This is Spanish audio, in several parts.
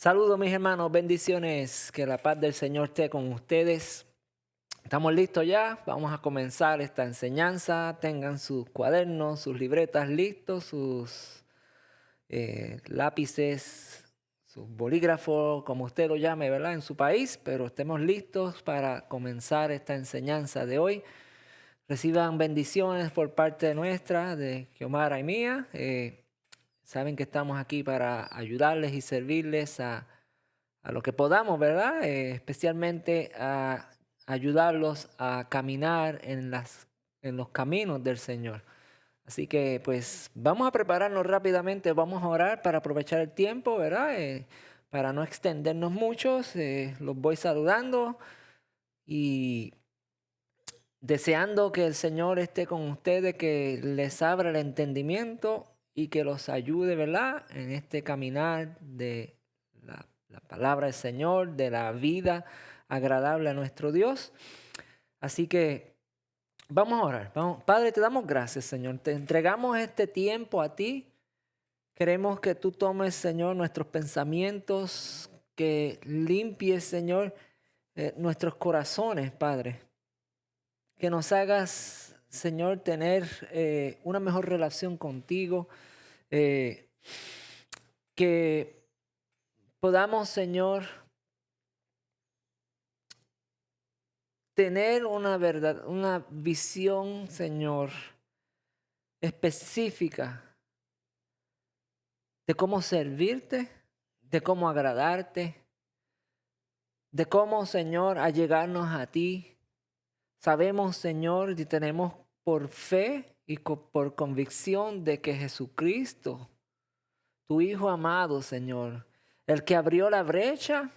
Saludos mis hermanos, bendiciones, que la paz del Señor esté con ustedes. ¿Estamos listos ya? Vamos a comenzar esta enseñanza. Tengan sus cuadernos, sus libretas listos, sus lápices, sus bolígrafos, como usted lo llame, ¿verdad? En su país, pero estemos listos para comenzar esta enseñanza de hoy. Reciban bendiciones por parte nuestra, de Xiomara y mía. Saben que estamos aquí para ayudarles y servirles a lo que podamos, ¿verdad? Especialmente a ayudarlos a caminar en los caminos del Señor. Así que pues vamos a prepararnos rápidamente, vamos a orar para aprovechar el tiempo, ¿verdad? Para no extendernos muchos, los voy saludando y deseando que el Señor esté con ustedes, que les abra el entendimiento y que los ayude, ¿verdad? En este caminar de la palabra del Señor, de la vida agradable a nuestro Dios. Así que vamos a orar. Padre, te damos gracias, Señor. Te entregamos este tiempo a ti. Queremos que tú tomes, Señor, nuestros pensamientos, que limpies, Señor, nuestros corazones, Padre. Que nos hagas, Señor, tener una mejor relación contigo. eh, que podamos, Señor, tener una verdad, una visión, Señor, específica de cómo servirte, de cómo agradarte, de cómo, Señor, allegarnos a ti. Sabemos, Señor, y tenemos por fe y por convicción de que Jesucristo, tu Hijo amado, Señor, el que abrió la brecha,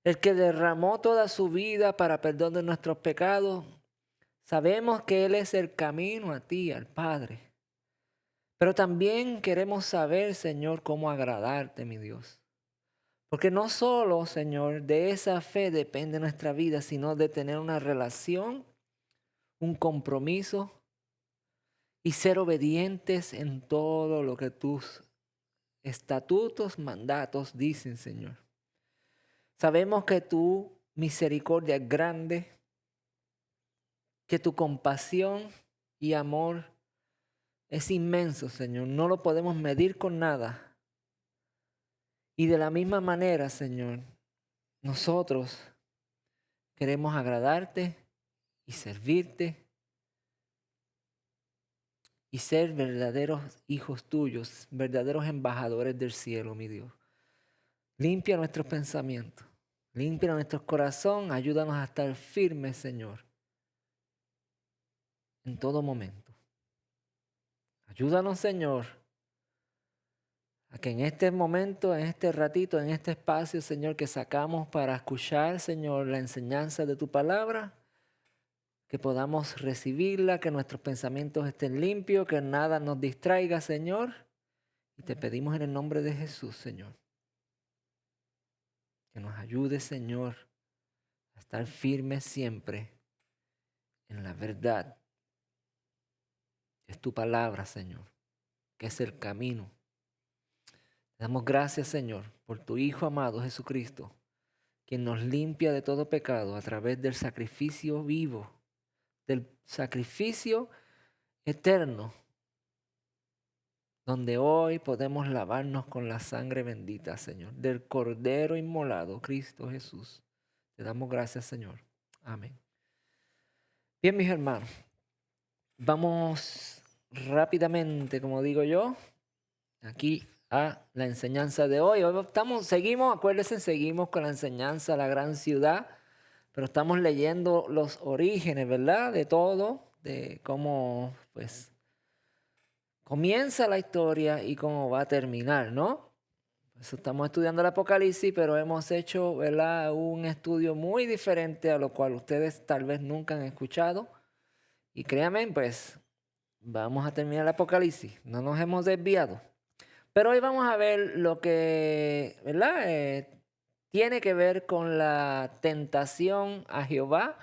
el que derramó toda su vida para perdón de nuestros pecados, sabemos que Él es el camino a ti, al Padre. Pero también queremos saber, Señor, cómo agradarte, mi Dios. Porque no solo, Señor, de esa fe depende nuestra vida, sino de tener una relación, un compromiso y ser obedientes en todo lo que tus estatutos, mandatos dicen, Señor. Sabemos que tu misericordia es grande, que tu compasión y amor es inmenso, Señor. No lo podemos medir con nada. Y de la misma manera, Señor, nosotros queremos agradarte y servirte y ser verdaderos hijos tuyos, verdaderos embajadores del cielo, mi Dios. Limpia nuestros pensamientos, limpia nuestro corazón, ayúdanos a estar firmes, Señor, en todo momento. Ayúdanos, Señor, a que en este momento, en este ratito, en este espacio, Señor, que sacamos para escuchar, Señor, la enseñanza de tu palabra, que podamos recibirla, que nuestros pensamientos estén limpios, que nada nos distraiga, Señor. Y te pedimos en el nombre de Jesús, Señor, que nos ayude, Señor, a estar firmes siempre en la verdad. Es tu palabra, Señor, que es el camino. Te damos gracias, Señor, por tu Hijo amado Jesucristo, quien nos limpia de todo pecado a través del sacrificio vivo, del sacrificio eterno, donde hoy podemos lavarnos con la sangre bendita, Señor, del Cordero inmolado, Cristo Jesús. Te damos gracias, Señor. Amén. Bien, mis hermanos, vamos rápidamente, como digo yo, aquí a la enseñanza de hoy. Hoy seguimos, acuérdense, seguimos con la enseñanza de la gran ciudad, pero estamos leyendo los orígenes, ¿verdad? De todo, de cómo, pues, comienza la historia y cómo va a terminar, ¿no? Pues estamos estudiando el Apocalipsis, pero hemos hecho, ¿verdad?, un estudio muy diferente a lo cual ustedes tal vez nunca han escuchado. Y créanme, pues, vamos a terminar el Apocalipsis. No nos hemos desviado. Pero hoy vamos a ver lo que, ¿verdad? Tiene que ver con la tentación a Jehová.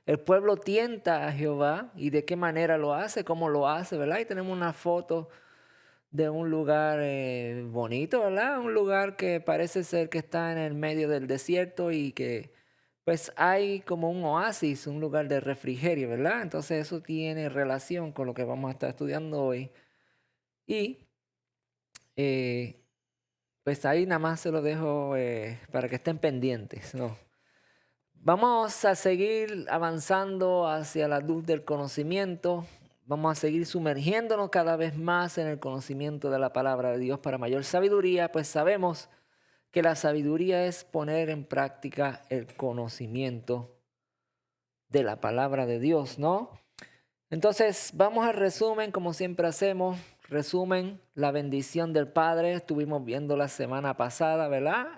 El pueblo tienta a Jehová y de qué manera lo hace, cómo lo hace, ¿verdad? Y tenemos una foto de un lugar bonito, ¿verdad? Un lugar que parece ser que está en el medio del desierto y que pues hay como un oasis, un lugar de refrigerio, ¿verdad? Entonces eso tiene relación con lo que vamos a estar estudiando hoy. Y eh, pues ahí nada más se lo dejo para que estén pendientes, ¿no? Vamos a seguir avanzando hacia la luz del conocimiento. Vamos a seguir sumergiéndonos cada vez más en el conocimiento de la palabra de Dios para mayor sabiduría, pues sabemos que la sabiduría es poner en práctica el conocimiento de la palabra de Dios, ¿no? Entonces, vamos al resumen, como siempre hacemos. Resumen, la bendición del Padre. Estuvimos viendo la semana pasada, ¿verdad?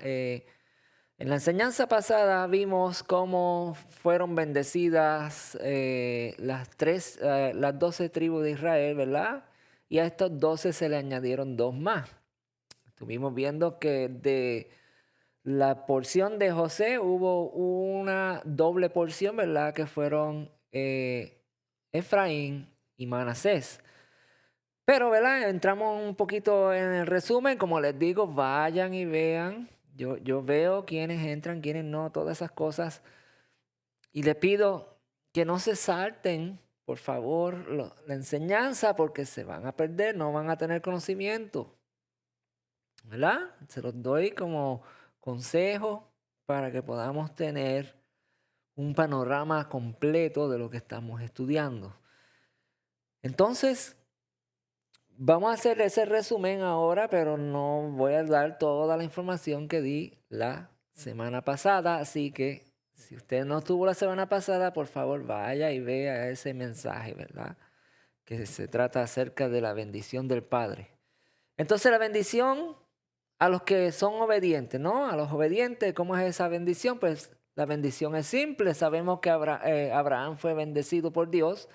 En la enseñanza pasada vimos cómo fueron bendecidas las 12 tribus de Israel, ¿verdad? Y a estos 12 se le añadieron dos más. Estuvimos viendo que de la porción de José hubo una doble porción, ¿verdad? Que fueron Efraín y Manasés. Pero, ¿verdad? Entramos un poquito en el resumen. Como les digo, vayan y vean. Yo veo quiénes entran, quiénes no, todas esas cosas. Y les pido que no se salten, por favor, la enseñanza porque se van a perder, no van a tener conocimiento. ¿Verdad? Se los doy como consejo para que podamos tener un panorama completo de lo que estamos estudiando. Entonces, vamos a hacer ese resumen ahora, pero no voy a dar toda la información que di la semana pasada. Así que si usted no estuvo la semana pasada, por favor vaya y vea ese mensaje, ¿verdad? Que se trata acerca de la bendición del Padre. Entonces la bendición a los que son obedientes, ¿no? A los obedientes, ¿cómo es esa bendición? Pues la bendición es simple. Sabemos que Abraham fue bendecido por Dios,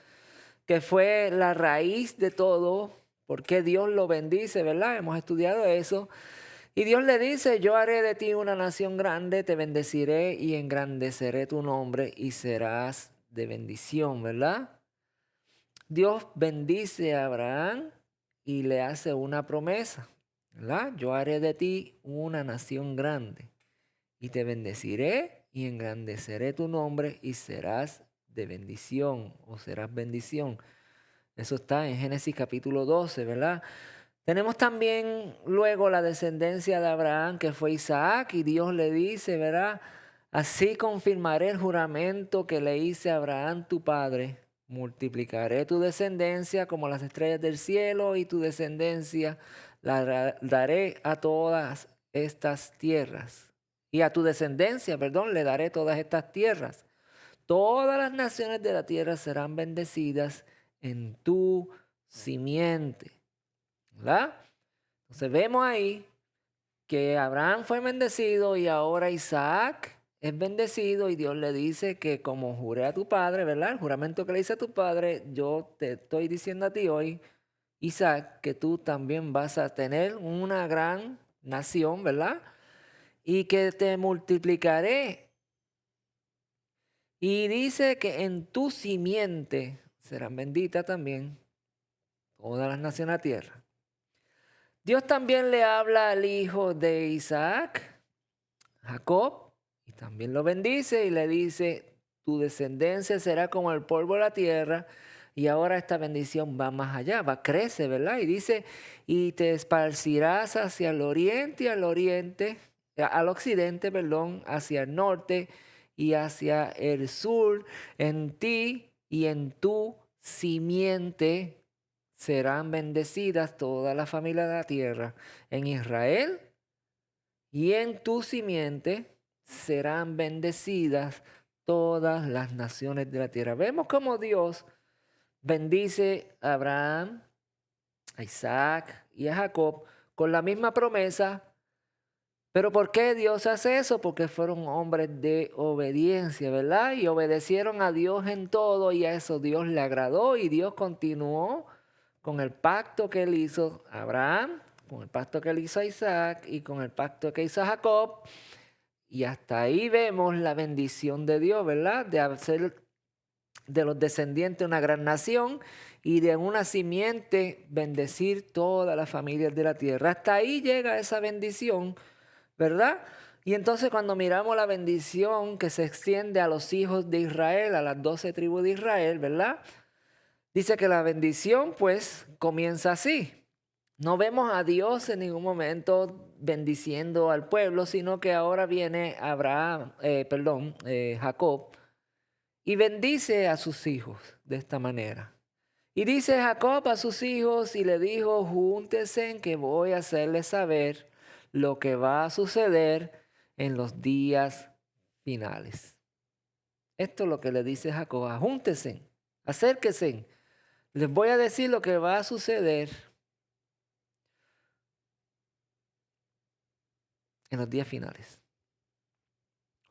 que fue la raíz de todo, porque Dios lo bendice, ¿verdad? Hemos estudiado eso. Y Dios le dice, yo haré de ti una nación grande, te bendeciré y engrandeceré tu nombre y serás de bendición, ¿verdad? Dios bendice a Abraham y le hace una promesa, ¿verdad? Yo haré de ti una nación grande y te bendeciré y engrandeceré tu nombre y serás de bendición o serás bendición. Eso está en Génesis capítulo 12, ¿verdad? Tenemos también luego la descendencia de Abraham, que fue Isaac, y Dios le dice, ¿verdad? Así confirmaré el juramento que le hice a Abraham tu padre. Multiplicaré tu descendencia como las estrellas del cielo y tu descendencia la daré a todas estas tierras. Y a tu descendencia, perdón, le daré todas estas tierras. Todas las naciones de la tierra serán bendecidas en tu simiente. ¿Verdad? Entonces vemos ahí que Abraham fue bendecido y ahora Isaac es bendecido y Dios le dice que como juré a tu padre, ¿verdad? El juramento que le hice a tu padre, yo te estoy diciendo a ti hoy, Isaac, que tú también vas a tener una gran nación, ¿verdad? Y que te multiplicaré. Y dice que en tu simiente serán benditas también todas las naciones de la tierra. Dios también le habla al hijo de Isaac, Jacob, y también lo bendice y le dice, tu descendencia será como el polvo de la tierra. Y ahora esta bendición va más allá, va, crece, ¿verdad? Y dice, y te esparcirás hacia el oriente y al occidente, perdón, hacia el norte y hacia el sur. En ti y en tu simiente serán bendecidas todas las familias de la tierra. En Israel y en tu simiente serán bendecidas todas las naciones de la tierra. Vemos cómo Dios bendice a Abraham, a Isaac y a Jacob con la misma promesa. Pero ¿por qué Dios hace eso? Porque fueron hombres de obediencia, ¿verdad? Y obedecieron a Dios en todo y a eso Dios le agradó y Dios continuó con el pacto que él hizo a Abraham, con el pacto que él hizo a Isaac y con el pacto que hizo a Jacob. Y hasta ahí vemos la bendición de Dios, ¿verdad? De hacer de los descendientes una gran nación y de una simiente bendecir todas las familias de la tierra. Hasta ahí llega esa bendición, ¿verdad? Y entonces cuando miramos la bendición que se extiende a los hijos de Israel, a las 12 tribus de Israel, ¿verdad? Dice que la bendición pues comienza así. No vemos a Dios en ningún momento bendiciendo al pueblo, sino que ahora viene Jacob, y bendice a sus hijos de esta manera. Y dice Jacob a sus hijos y le dijo, júntense que voy a hacerles saber lo que va a suceder en los días finales. Esto es lo que le dice Jacob, júntense, acérquense. Les voy a decir lo que va a suceder en los días finales.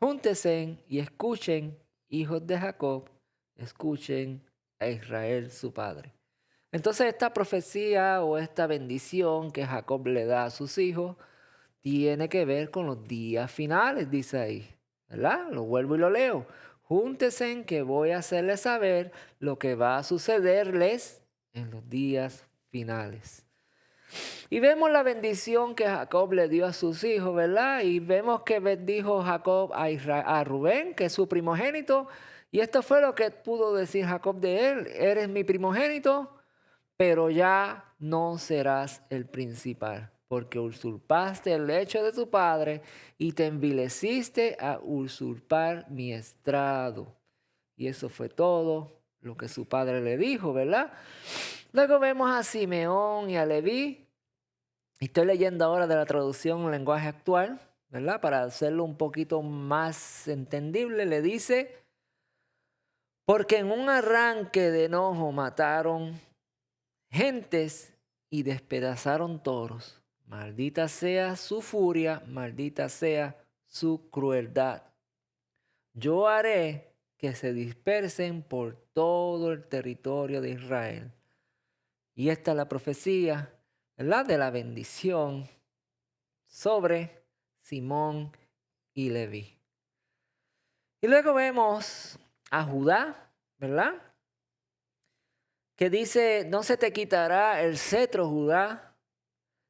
Júntense y escuchen, hijos de Jacob, escuchen a Israel su padre. Entonces esta profecía o esta bendición que Jacob le da a sus hijos tiene que ver con los días finales, dice ahí, ¿verdad? Lo vuelvo y lo leo. Júntense que voy a hacerles saber lo que va a sucederles en los días finales. Y vemos la bendición que Jacob le dio a sus hijos, ¿verdad? Y vemos que bendijo Jacob a Rubén, que es su primogénito. Y esto fue lo que pudo decir Jacob de él. Eres mi primogénito, pero ya no serás el principal, porque usurpaste el lecho de tu padre y te envileciste a usurpar mi estrado. Y eso fue todo lo que su padre le dijo, ¿verdad? Luego vemos a Simeón y a Leví. Estoy leyendo ahora de la traducción en lenguaje actual, ¿verdad? Para hacerlo un poquito más entendible, le dice, porque en un arranque de enojo mataron gentes y despedazaron toros. Maldita sea su furia, maldita sea su crueldad. Yo haré que se dispersen por todo el territorio de Israel. Y esta es la profecía, ¿verdad? De la bendición sobre Simón y Leví. Y luego vemos a Judá, ¿verdad? Que dice, no se te quitará el cetro, Judá,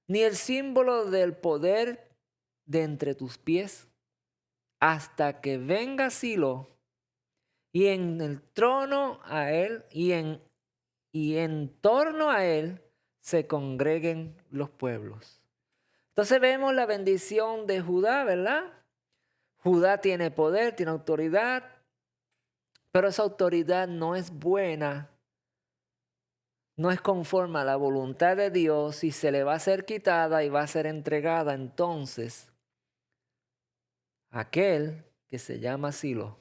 ni el símbolo del poder de entre tus pies, hasta que venga Silo, y en el trono a él, y en torno a él se congreguen los pueblos. Entonces vemos la bendición de Judá, ¿verdad? Judá tiene poder, tiene autoridad, pero esa autoridad no es buena, no es conforme a la voluntad de Dios y se le va a ser quitada y va a ser entregada entonces a aquel que se llama Silo.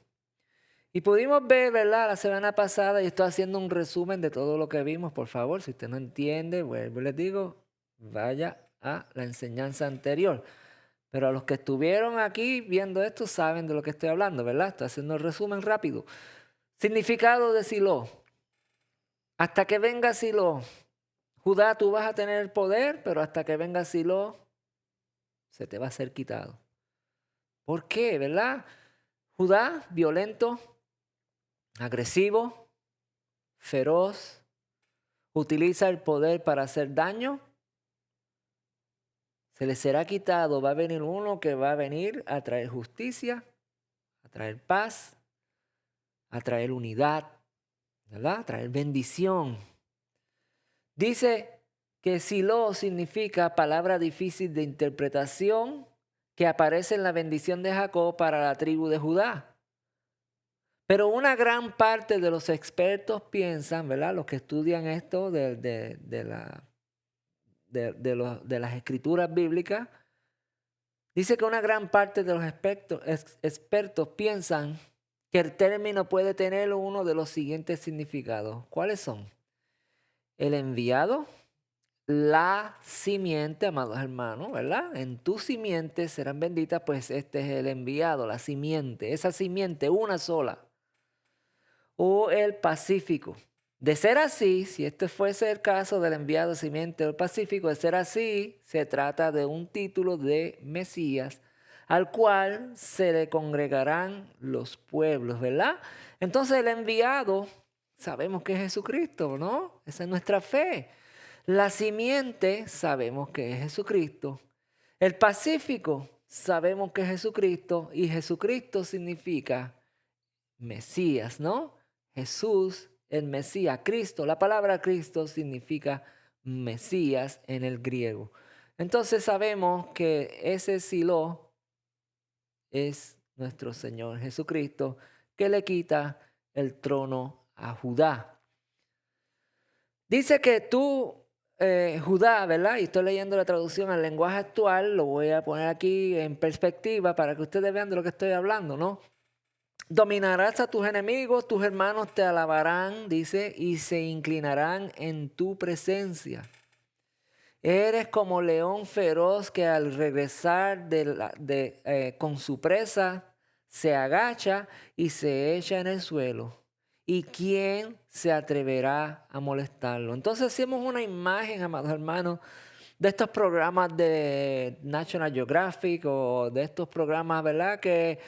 Y pudimos ver, ¿verdad? La semana pasada, y estoy haciendo un resumen de todo lo que vimos, por favor, si usted no entiende, vuelvo y les digo, vaya a la enseñanza anterior. Pero a los que estuvieron aquí viendo esto saben de lo que estoy hablando, ¿verdad? Estoy haciendo el resumen rápido. Significado de Silo. Hasta que venga Silo. Judá, tú vas a tener el poder, pero hasta que venga Silo, se te va a ser quitado. ¿Por qué, verdad? Judá, violento, agresivo, feroz, utiliza el poder para hacer daño. Se le será quitado, va a venir uno que va a venir a traer justicia, a traer paz, a traer unidad, ¿verdad? A traer bendición. Dice que Silo significa palabra difícil de interpretación que aparece en la bendición de Jacob para la tribu de Judá. Pero una gran parte de los expertos piensan, ¿verdad? Los que estudian esto de las escrituras bíblicas, dice que una gran parte de los expertos piensan que el término puede tener uno de los siguientes significados. ¿Cuáles son? El enviado, la simiente, amados hermanos, ¿verdad? En tu simiente serán benditas, pues este es el enviado, la simiente, esa simiente, una sola. O el pacífico. De ser así, si este fuese el caso del enviado simiente del Pacífico, de ser así, se trata de un título de Mesías al cual se le congregarán los pueblos, ¿verdad? Entonces el enviado, sabemos que es Jesucristo, ¿no? Esa es nuestra fe. La simiente, sabemos que es Jesucristo. El pacífico, sabemos que es Jesucristo, y Jesucristo significa Mesías, ¿no? Jesús, el Mesías, Cristo. La palabra Cristo significa Mesías en el griego. Entonces sabemos que ese Silo es nuestro Señor Jesucristo, que le quita el trono a Judá. Dice que tú, Judá, ¿verdad? Y estoy leyendo la traducción al lenguaje actual, lo voy a poner aquí en perspectiva para que ustedes vean de lo que estoy hablando, ¿no? Dominarás a tus enemigos, tus hermanos te alabarán, dice, y se inclinarán en tu presencia. Eres como león feroz que al regresar con su presa se agacha y se echa en el suelo. ¿Y quién se atreverá a molestarlo? Entonces hacemos una imagen, amados hermanos, de estos programas de National Geographic o de estos programas, ¿verdad? Que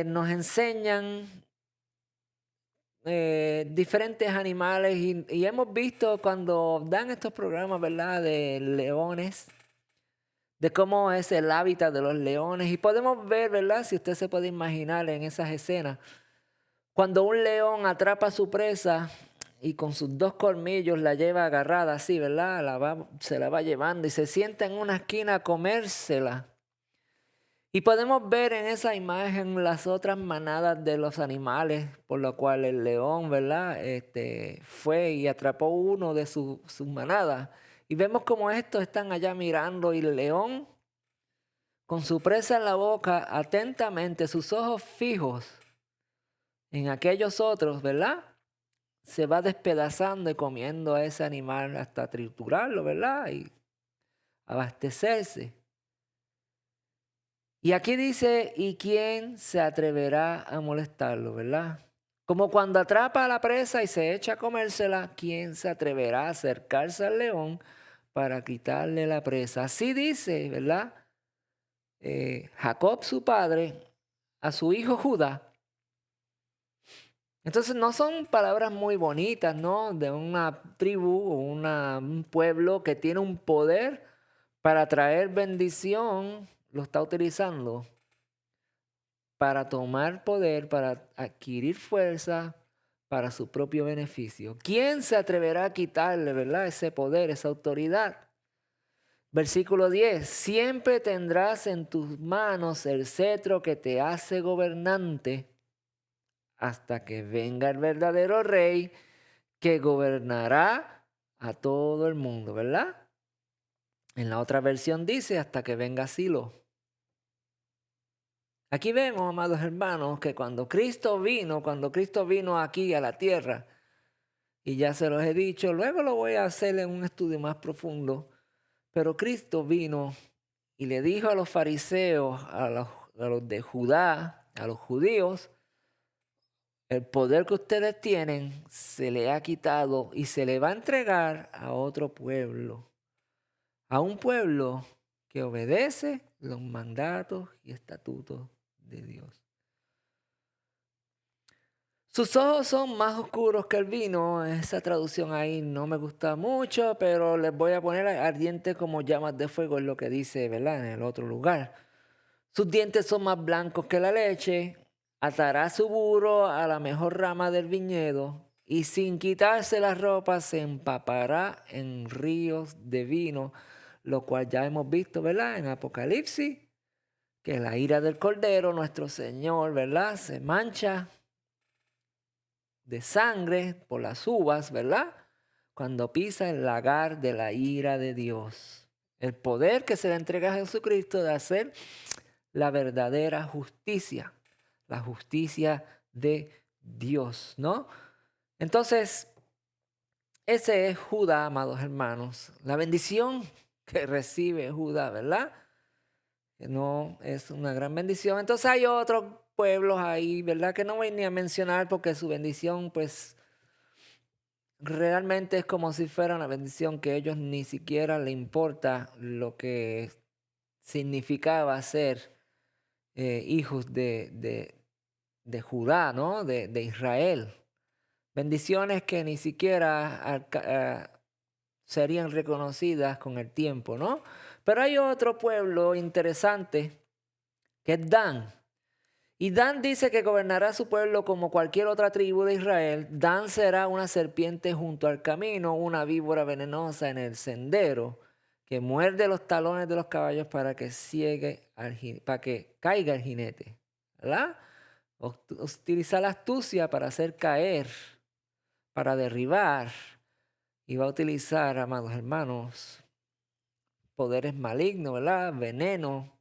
nos enseñan diferentes animales y hemos visto cuando dan estos programas, ¿verdad? De leones, de cómo es el hábitat de los leones y podemos ver, ¿verdad? Si usted se puede imaginar en esas escenas, cuando un león atrapa a su presa y con sus dos colmillos la lleva agarrada así, ¿verdad? Se la va llevando y se sienta en una esquina a comérsela. Y podemos ver en esa imagen las otras manadas de los animales, por lo cual el león, ¿verdad? Fue y atrapó uno de sus manadas. Y vemos como estos están allá mirando y el león, con su presa en la boca, atentamente, sus ojos fijos en aquellos otros, ¿verdad? Se va despedazando y comiendo a ese animal hasta triturarlo, ¿verdad? Y abastecerse. Y aquí dice, ¿y quién se atreverá a molestarlo, verdad? Como cuando atrapa a la presa y se echa a comérsela, ¿quién se atreverá a acercarse al león para quitarle la presa? Así dice, ¿verdad? Jacob, su padre, a su hijo Judá. Entonces no son palabras muy bonitas, ¿no? De una tribu o un pueblo que tiene un poder para traer bendición, lo está utilizando para tomar poder, para adquirir fuerza para su propio beneficio. ¿Quién se atreverá a quitarle, verdad, ese poder, esa autoridad? Versículo 10, siempre tendrás en tus manos el cetro que te hace gobernante hasta que venga el verdadero rey que gobernará a todo el mundo, ¿verdad? En la otra versión dice hasta que venga Silo. Aquí vemos, amados hermanos, que cuando Cristo vino aquí a la tierra, y ya se los he dicho, luego lo voy a hacer en un estudio más profundo, pero Cristo vino y le dijo a los fariseos, a los de Judá, a los judíos, el poder que ustedes tienen se le ha quitado y se le va a entregar a otro pueblo, a un pueblo que obedece los mandatos y estatutos de Dios. Sus ojos son más oscuros que el vino. Esa traducción ahí no me gusta mucho, pero les voy a poner ardientes como llamas de fuego, es lo que dice, ¿verdad? En el otro lugar. Sus dientes son más blancos que la leche. Atará su burro a la mejor rama del viñedo y sin quitarse la ropa se empapará en ríos de vino, lo cual ya hemos visto, ¿verdad? En Apocalipsis, que la ira del Cordero, nuestro Señor, ¿verdad? Se mancha de sangre por las uvas, ¿verdad? Cuando pisa el lagar de la ira de Dios. El poder que se le entrega a Jesucristo de hacer la verdadera justicia, la justicia de Dios, ¿no? Entonces, ese es Judá, amados hermanos. La bendición que recibe Judá, ¿verdad? Que no es una gran bendición. Entonces hay otros pueblos ahí, ¿verdad? Que no voy ni a mencionar porque su bendición, pues, realmente es como si fuera una bendición que a ellos ni siquiera le importa lo que significaba ser hijos de Judá, ¿no? De Israel. Bendiciones que ni siquiera serían reconocidas con el tiempo, ¿no? Pero hay otro pueblo interesante que es Dan. Y Dan dice que gobernará su pueblo como cualquier otra tribu de Israel. Dan será una serpiente junto al camino, una víbora venenosa en el sendero, que muerde los talones de los caballos para que para que caiga el jinete. ¿Verdad? Utiliza la astucia para hacer caer, para derribar. Y va a utilizar, amados hermanos, poderes malignos, ¿verdad? Veneno,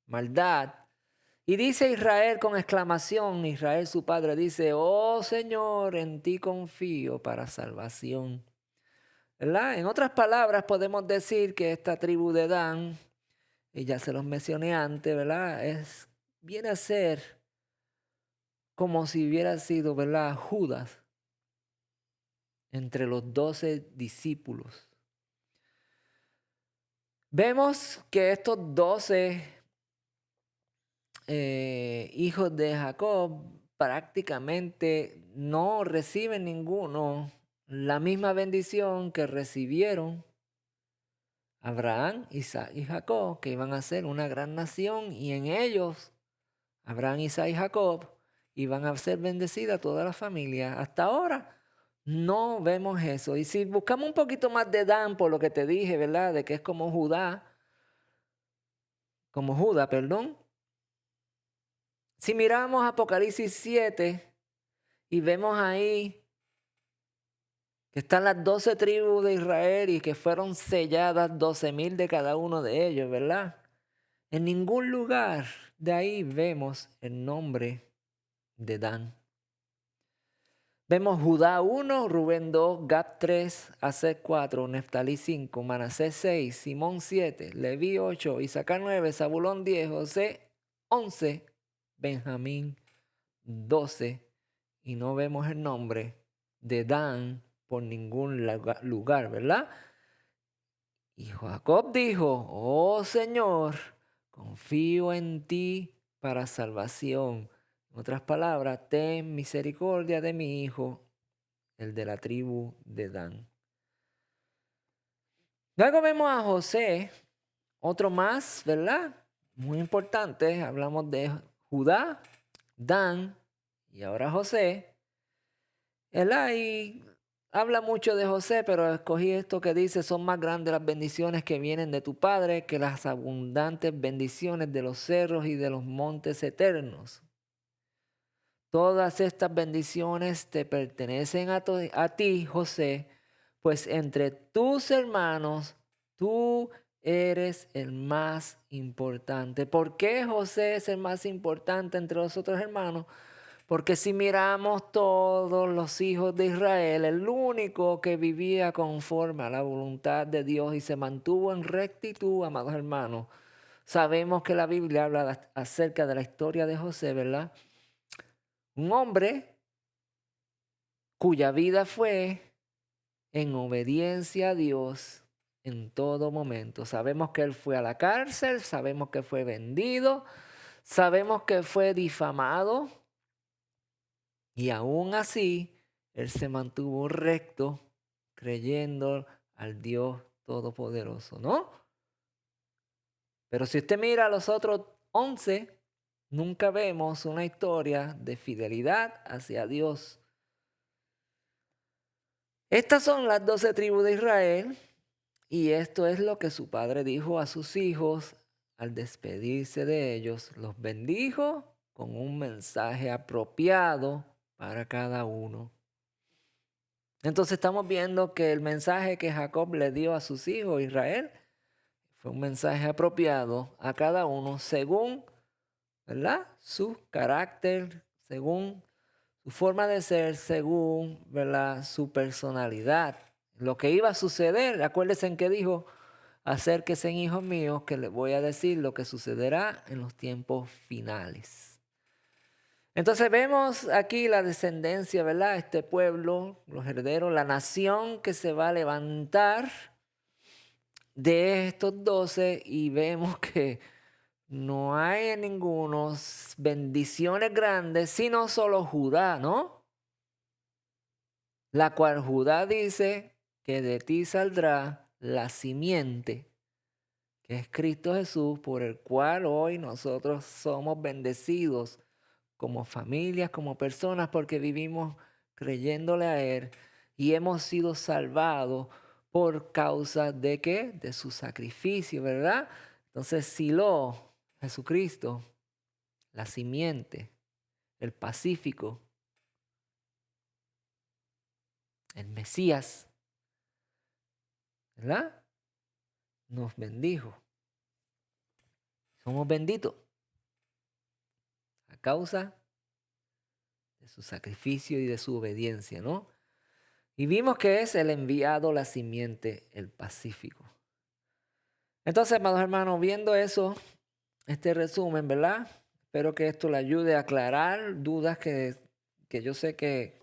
maldad. Y dice Israel con exclamación, Israel su padre dice, oh Señor, en ti confío para salvación. ¿Verdad? En otras palabras podemos decir que esta tribu de Dan, y ya se los mencioné antes, ¿verdad? Viene a ser como si hubiera sido, ¿verdad? Judas entre los 12 discípulos. Vemos que estos 12 hijos de Jacob prácticamente no reciben ninguno la misma bendición que recibieron Abraham, Isaac y Jacob, que iban a ser una gran nación, y en ellos, Abraham, Isaac y Jacob, iban a ser bendecida toda la familia. Hasta ahora no vemos eso. Y si buscamos un poquito más de Dan, por lo que te dije, ¿verdad? De que es como Judá, perdón. Si miramos Apocalipsis 7 y vemos ahí que están las 12 tribus de Israel y que fueron selladas 12,000 de cada uno de ellos, ¿verdad? En ningún lugar de ahí vemos el nombre de Dan. Vemos Judá 1, Rubén 2, Gad 3, Aser 4, Neftalí 5, Manasés 6, Simón 7, Leví 8, Isaacar 9, Zabulón 10, José 11, Benjamín 12. Y no vemos el nombre de Dan por ningún lugar, ¿verdad? Y Jacob dijo, oh Señor, confío en ti para salvación. En otras palabras, ten misericordia de mi hijo, el de la tribu de Dan. Luego vemos a José, otro más, ¿verdad? Muy importante. Hablamos de Judá, Dan y ahora José. ¿Verdad? Y habla mucho de José, pero escogí esto que dice, son más grandes las bendiciones que vienen de tu Padre que las abundantes bendiciones de los cerros y de los montes eternos. Todas estas bendiciones te pertenecen a ti, José, pues entre tus hermanos tú eres el más importante. ¿Por qué José es el más importante entre los otros hermanos? Porque si miramos todos los hijos de Israel, el único que vivía conforme a la voluntad de Dios y se mantuvo en rectitud, amados hermanos, sabemos que la Biblia habla acerca de la historia de José, ¿verdad? Un hombre cuya vida fue en obediencia a Dios en todo momento. Sabemos que él fue a la cárcel, sabemos que fue vendido, sabemos que fue difamado. Y aún así, él se mantuvo recto, creyendo al Dios Todopoderoso, ¿no? Pero si usted mira a los otros 11, nunca vemos una historia de fidelidad hacia Dios. Estas son las 12 tribus de Israel y esto es lo que su padre dijo a sus hijos al despedirse de ellos. Los bendijo con un mensaje apropiado para cada uno. Entonces estamos viendo que el mensaje que Jacob le dio a sus hijos, Israel, fue un mensaje apropiado a cada uno según, ¿verdad? Su carácter, según su forma de ser, según, ¿verdad? Su personalidad. Lo que iba a suceder, acuérdense en que dijo, acérquense hijos míos, que les voy a decir lo que sucederá en los tiempos finales. Entonces vemos aquí la descendencia, ¿verdad? Este pueblo, los herederos, la nación que se va a levantar de estos 12 y vemos que no hay en ninguno bendiciones grandes, sino solo Judá, ¿no? La cual Judá dice que de ti saldrá la simiente, que es Cristo Jesús, por el cual hoy nosotros somos bendecidos como familias, como personas, porque vivimos creyéndole a Él y hemos sido salvados por causa de qué? De su sacrificio, ¿verdad? Entonces, Silo, Jesucristo, la simiente, el Pacífico, el Mesías, ¿verdad? Nos bendijo. Somos benditos a causa de su sacrificio y de su obediencia, ¿no? Y vimos que es el enviado, la simiente, el Pacífico. Entonces, amados hermanos, viendo eso, este resumen, ¿verdad? Espero que esto le ayude a aclarar dudas que yo sé que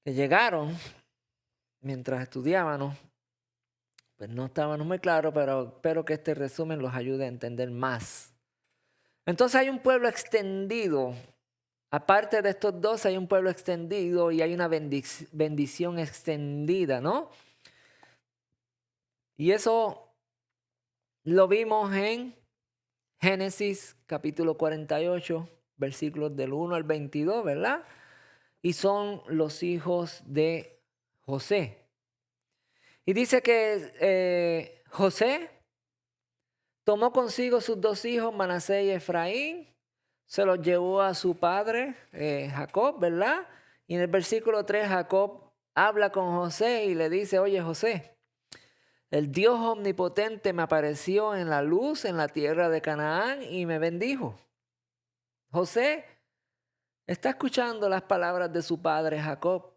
llegaron mientras estudiábamos. Pues no estaban muy claros, pero espero que este resumen los ayude a entender más. Entonces hay un pueblo extendido. Aparte de estos dos, hay un pueblo extendido y hay una bendición extendida, ¿no? Y eso lo vimos en Génesis capítulo 48, versículos del 1 al 22, ¿verdad? Y son los hijos de José. Y dice que José tomó consigo sus dos hijos, Manasés y Efraín, se los llevó a su padre Jacob, ¿verdad? Y en el versículo 3 Jacob habla con José y le dice, oye José, el Dios omnipotente me apareció en la luz en la tierra de Canaán y me bendijo. José está escuchando las palabras de su padre Jacob.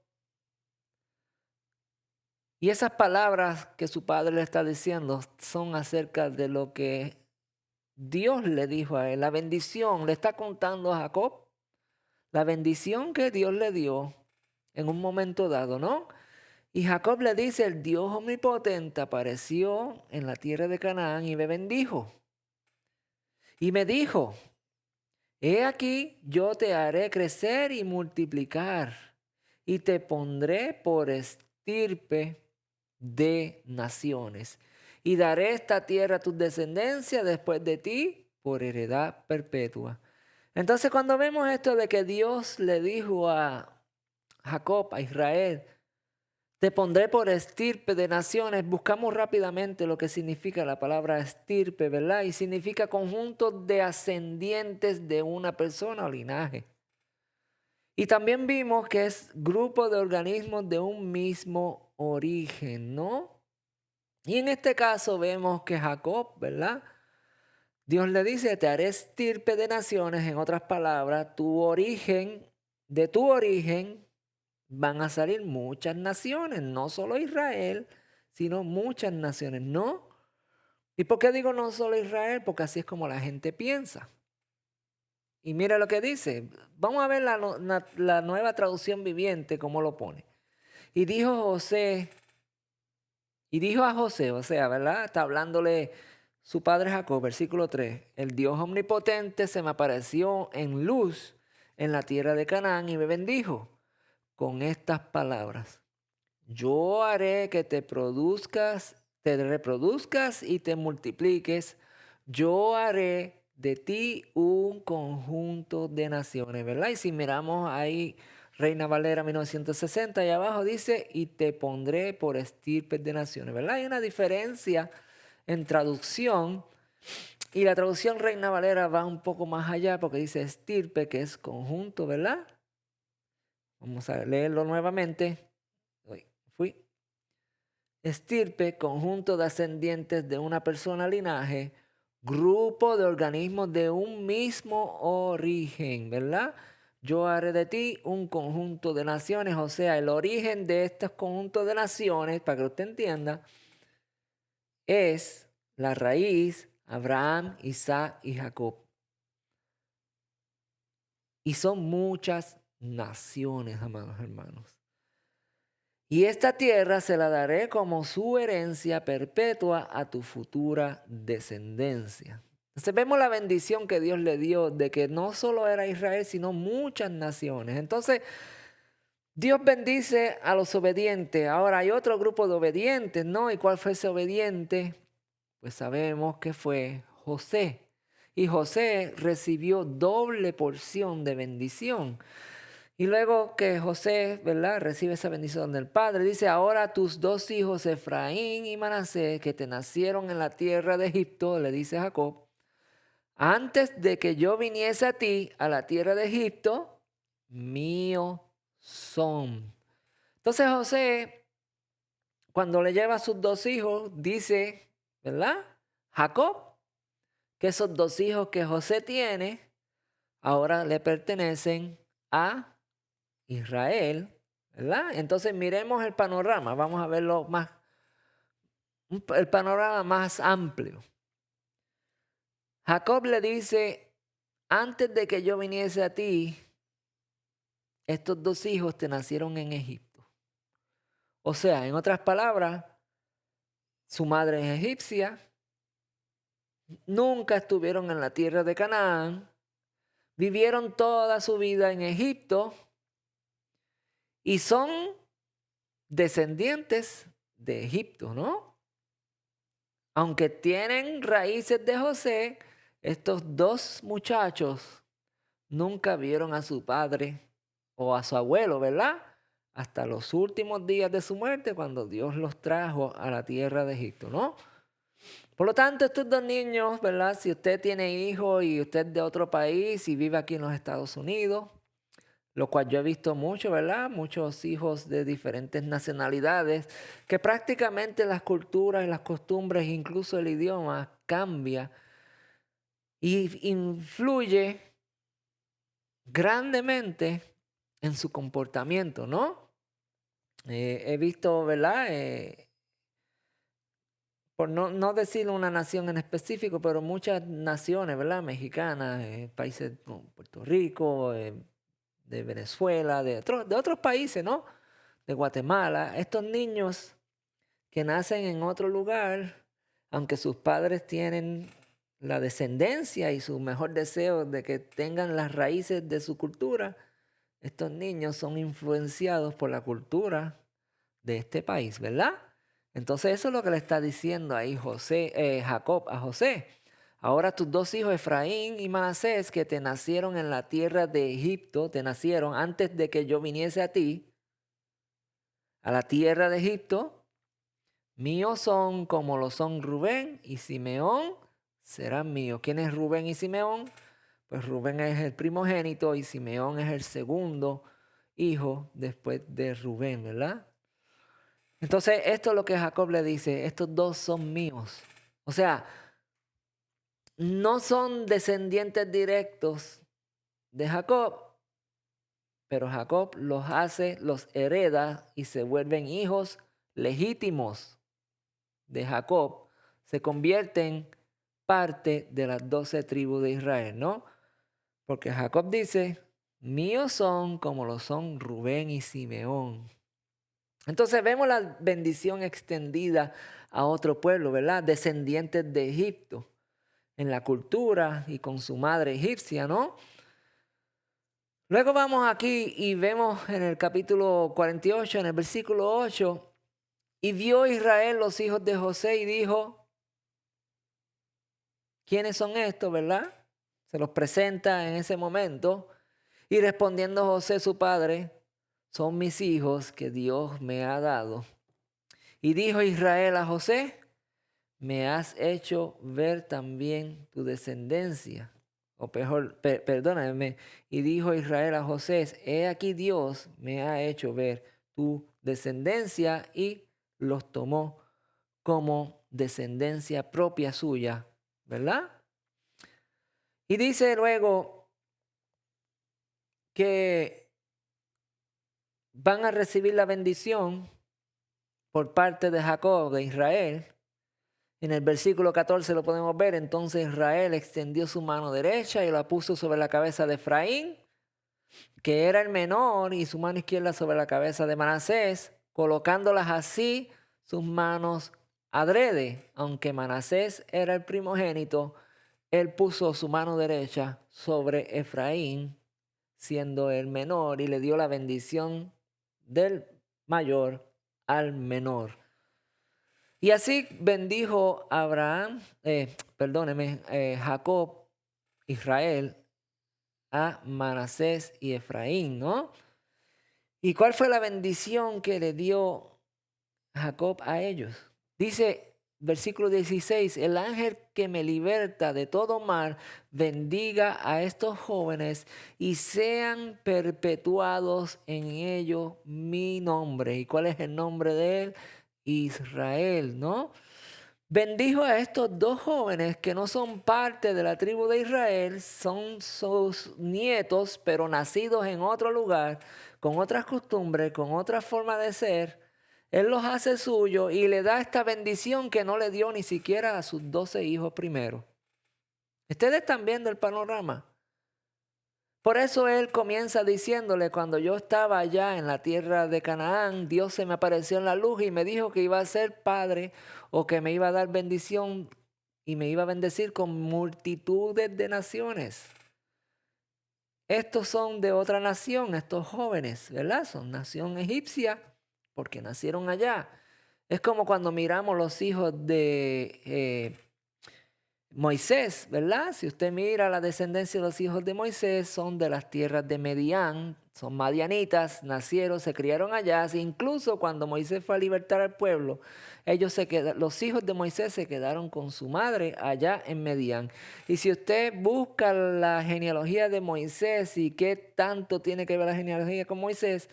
Y esas palabras que su padre le está diciendo son acerca de lo que Dios le dijo a él. La bendición le está contando a Jacob. La bendición que Dios le dio en un momento dado, ¿no? Y Jacob le dice, el Dios omnipotente apareció en la tierra de Canaán y me bendijo. Y me dijo, he aquí, yo te haré crecer y multiplicar, y te pondré por estirpe de naciones, y daré esta tierra a tus descendencias después de ti por heredad perpetua. Entonces, cuando vemos esto de que Dios le dijo a Jacob, a Israel, te pondré por estirpe de naciones. Buscamos rápidamente lo que significa la palabra estirpe, ¿verdad? Y significa conjunto de ascendientes de una persona o linaje. Y también vimos que es grupo de organismos de un mismo origen, ¿no? Y en este caso vemos que Jacob, ¿verdad? Dios le dice, te haré estirpe de naciones, en otras palabras, de tu origen van a salir muchas naciones, no solo Israel, sino muchas naciones, ¿no? ¿Y por qué digo no solo Israel? Porque así es como la gente piensa. Y mira lo que dice. Vamos a ver la nueva traducción viviente, cómo lo pone. Y dijo José, y dijo a José, o sea, ¿verdad? Está hablándole su padre Jacob, versículo 3. El Dios omnipotente se me apareció en luz en la tierra de Canaán y me bendijo con estas palabras. Yo haré que te reproduzcas y te multipliques. Yo haré de ti un conjunto de naciones, ¿verdad? Y si miramos ahí, Reina Valera 1960, ahí abajo dice, y te pondré por estirpes de naciones, ¿verdad? Hay una diferencia en traducción. Y la traducción Reina Valera va un poco más allá porque dice estirpe, que es conjunto, ¿verdad? Vamos a leerlo nuevamente. Fui. Estirpe, conjunto de ascendientes de una persona, linaje, grupo de organismos de un mismo origen, ¿verdad? Yo haré de ti un conjunto de naciones, o sea, el origen de estos conjuntos de naciones, para que usted entienda, es la raíz Abraham, Isaac y Jacob. Y son muchas naciones, amados hermanos. Y esta tierra se la daré como su herencia perpetua a tu futura descendencia. Entonces vemos la bendición que Dios le dio de que no solo era Israel, sino muchas naciones. Entonces Dios bendice a los obedientes. Ahora hay otro grupo de obedientes, ¿no? ¿Y cuál fue ese obediente? Pues sabemos que fue José. Y José recibió doble porción de bendición. Y luego que José, ¿verdad?, recibe esa bendición del Padre, dice, ahora tus dos hijos, Efraín y Manasés, que te nacieron en la tierra de Egipto, le dice Jacob, antes de que yo viniese a ti, a la tierra de Egipto, mío son. Entonces José, cuando le lleva a sus dos hijos, dice, ¿verdad? Jacob, que esos dos hijos que José tiene, ahora le pertenecen a Israel, ¿verdad? Entonces miremos el panorama, vamos a verlo más, el panorama más amplio. Jacob le dice, antes de que yo viniese a ti, estos dos hijos te nacieron en Egipto. O sea, en otras palabras, su madre es egipcia, nunca estuvieron en la tierra de Canaán, vivieron toda su vida en Egipto y son descendientes de Egipto, ¿no? Aunque tienen raíces de José, estos dos muchachos nunca vieron a su padre o a su abuelo, ¿verdad? Hasta los últimos días de su muerte, cuando Dios los trajo a la tierra de Egipto, ¿no? Por lo tanto, estos dos niños, ¿verdad? Si usted tiene hijos y usted es de otro país y vive aquí en los Estados Unidos, lo cual yo he visto mucho, ¿verdad? Muchos hijos de diferentes nacionalidades, que prácticamente las culturas y las costumbres, incluso el idioma, cambia y influye grandemente en su comportamiento, ¿no? He visto, ¿verdad? Por no decir una nación en específico, pero muchas naciones, ¿verdad? Mexicanas, países como Puerto Rico, de Venezuela, de otros países, ¿no? De Guatemala. Estos niños que nacen en otro lugar, aunque sus padres tienen la descendencia y su mejor deseo de que tengan las raíces de su cultura, estos niños son influenciados por la cultura de este país, ¿verdad? Entonces eso es lo que le está diciendo ahí Jacob a José. Ahora tus dos hijos, Efraín y Manasés, que te nacieron en la tierra de Egipto, te nacieron antes de que yo viniese a ti, a la tierra de Egipto, míos son como lo son Rubén y Simeón, serán míos. ¿Quién es Rubén y Simeón? Pues Rubén es el primogénito y Simeón es el segundo hijo después de Rubén, ¿verdad? Entonces, esto es lo que Jacob le dice, estos dos son míos. O sea, no son descendientes directos de Jacob, pero Jacob los hace, los hereda y se vuelven hijos legítimos de Jacob. Se convierten parte de las 12 tribus de Israel, ¿no? Porque Jacob dice, míos son como lo son Rubén y Simeón. Entonces vemos la bendición extendida a otro pueblo, ¿verdad? Descendientes de Egipto, en la cultura y con su madre egipcia, ¿no? Luego vamos aquí y vemos en el capítulo 48, en el versículo 8, y vio Israel los hijos de José y dijo, ¿quiénes son estos, verdad? Se los presenta en ese momento. Y respondiendo José su padre, son mis hijos que Dios me ha dado. Y dijo Israel a José, me has hecho ver también tu descendencia. O perdóname. Y dijo Israel a José, he aquí Dios me ha hecho ver tu descendencia y los tomó como descendencia propia suya, ¿verdad? Y dice luego que van a recibir la bendición por parte de Jacob, de Israel. En el versículo 14 lo podemos ver. Entonces Israel extendió su mano derecha y la puso sobre la cabeza de Efraín, que era el menor, y su mano izquierda sobre la cabeza de Manasés, colocándolas así sus manos adrede. Aunque Manasés era el primogénito, él puso su mano derecha sobre Efraín, siendo el menor, y le dio la bendición del mayor al menor. Y así bendijo Jacob, Israel, a Manasés y Efraín, ¿no? ¿Y cuál fue la bendición que le dio Jacob a ellos? Dice, versículo 16, el ángel que me liberta de todo mal, bendiga a estos jóvenes y sean perpetuados en ellos mi nombre. ¿Y cuál es el nombre de él? Israel, ¿no? Bendijo a estos dos jóvenes que no son parte de la tribu de Israel, son sus nietos, pero nacidos en otro lugar, con otras costumbres, con otra forma de ser. Él los hace suyos y le da esta bendición que no le dio ni siquiera a sus 12 hijos primero. Ustedes están viendo el panorama. Por eso él comienza diciéndole, cuando yo estaba allá en la tierra de Canaán, Dios se me apareció en la luz y me dijo que iba a ser padre o que me iba a dar bendición y me iba a bendecir con multitudes de naciones. Estos son de otra nación, estos jóvenes, ¿verdad? Son nación egipcia porque nacieron allá. Es como cuando miramos los hijos de Moisés, ¿verdad? Si usted mira la descendencia de los hijos de Moisés, son de las tierras de Medián, son madianitas, nacieron, se criaron allá. Incluso cuando Moisés fue a libertar al pueblo, los hijos de Moisés se quedaron con su madre allá en Medián. Y si usted busca la genealogía de Moisés y qué tanto tiene que ver la genealogía con Moisés,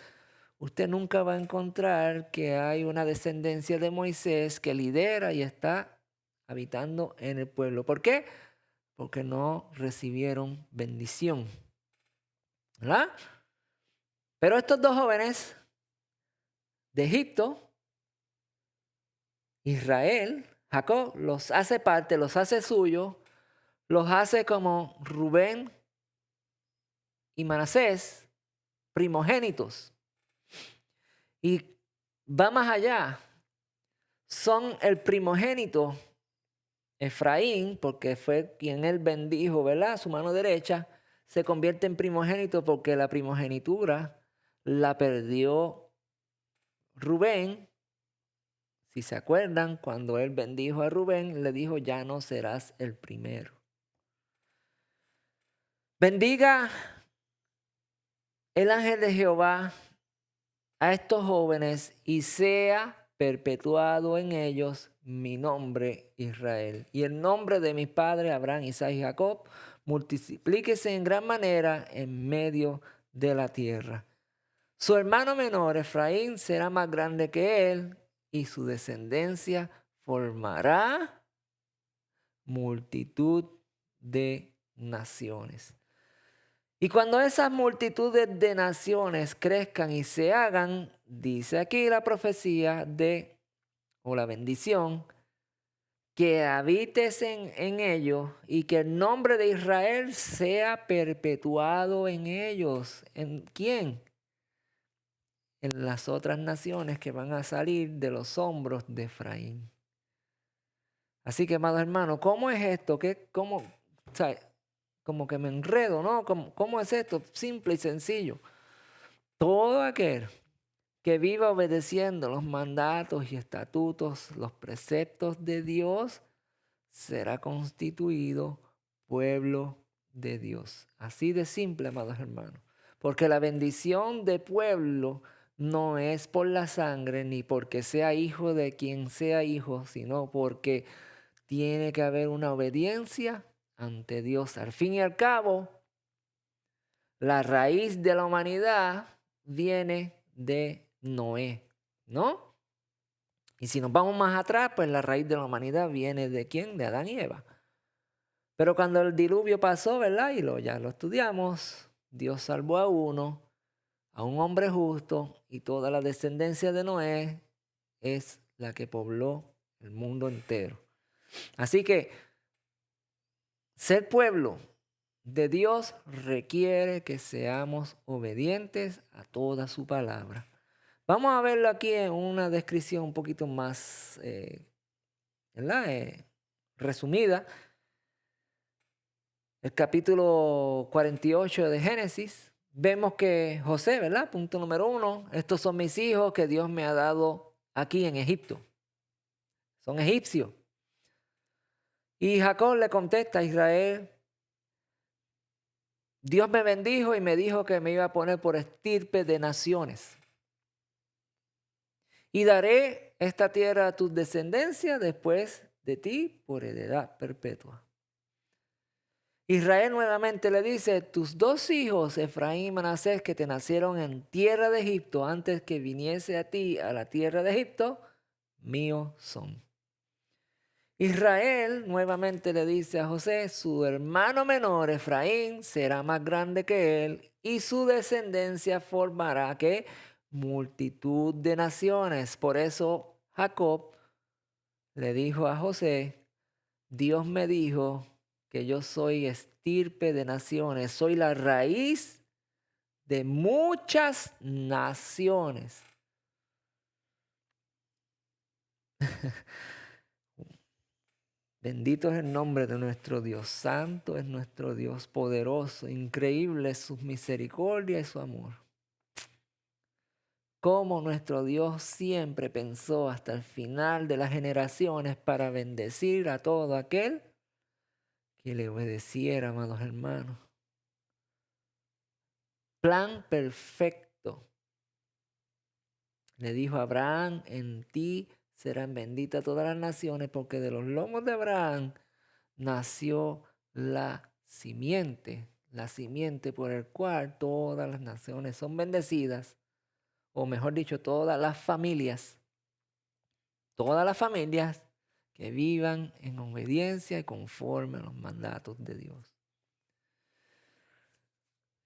usted nunca va a encontrar que hay una descendencia de Moisés que lidera y está habitando en el pueblo. ¿Por qué? Porque no recibieron bendición, ¿verdad? Pero estos dos jóvenes de Egipto, Israel, Jacob, los hace parte, los hace suyo, los hace como Rubén y Manasés, primogénitos. Y va más allá, son el primogénito Efraín, porque fue quien él bendijo, ¿verdad? Su mano derecha, se convierte en primogénito porque la primogenitura la perdió Rubén. Si se acuerdan, cuando él bendijo a Rubén, le dijo, ya no serás el primero. Bendiga el ángel de Jehová a estos jóvenes y sea perpetuado en ellos mi nombre Israel. Y el nombre de mis padres Abraham, Isaac y Jacob multiplíquese en gran manera en medio de la tierra. Su hermano menor Efraín será más grande que él y su descendencia formará multitud de naciones. Y cuando esas multitudes de naciones crezcan y se hagan, dice aquí la profecía o la bendición, que habites en ellos y que el nombre de Israel sea perpetuado en ellos. ¿En quién? En las otras naciones que van a salir de los hombros de Efraín. Así que, amados hermanos, ¿cómo es esto? Como que me enredo, ¿no? ¿Cómo es esto? Simple y sencillo. Todo aquel que viva obedeciendo los mandatos y estatutos, los preceptos de Dios, será constituido pueblo de Dios. Así de simple, amados hermanos. Porque la bendición de pueblo no es por la sangre ni porque sea hijo de quien sea hijo, sino porque tiene que haber una obediencia ante Dios. Al fin y al cabo, la raíz de la humanidad viene de Noé, ¿no? Y si nos vamos más atrás, pues la raíz de la humanidad viene de ¿quién? De Adán y Eva. Pero cuando el diluvio pasó, ¿verdad? Ya lo estudiamos, Dios salvó a uno, a un hombre justo, y toda la descendencia de Noé es la que pobló el mundo entero. Así que ser pueblo de Dios requiere que seamos obedientes a toda su palabra. Vamos a verlo aquí en una descripción un poquito más ¿verdad? Resumida. el capítulo 48 de Génesis, vemos que José, ¿verdad? Punto número 1, estos son mis hijos que Dios me ha dado aquí en Egipto. Son egipcios. Y Jacob le contesta a Israel, Dios me bendijo y me dijo que me iba a poner por estirpe de naciones. Y daré esta tierra a tus descendencias después de ti por heredad perpetua. Israel nuevamente le dice, tus 2 hijos, Efraín y Manasés, que te nacieron en tierra de Egipto antes que viniese a ti a la tierra de Egipto, míos son. Israel nuevamente le dice a José, su hermano menor Efraín será más grande que él y su descendencia formará ¿qué? Multitud de naciones. Por eso Jacob le dijo a José, Dios me dijo que yo soy estirpe de naciones, soy la raíz de muchas naciones. Bendito es el nombre de nuestro Dios, santo es nuestro Dios, poderoso, increíble es su misericordia y su amor. Cómo nuestro Dios siempre pensó hasta el final de las generaciones para bendecir a todo aquel que le obedeciera, amados hermanos. Plan perfecto. Le dijo a Abraham, en ti serán benditas todas las naciones, porque de los lomos de Abraham nació la simiente por el cual todas las naciones son bendecidas, o mejor dicho, todas las familias que vivan en obediencia y conforme a los mandatos de Dios.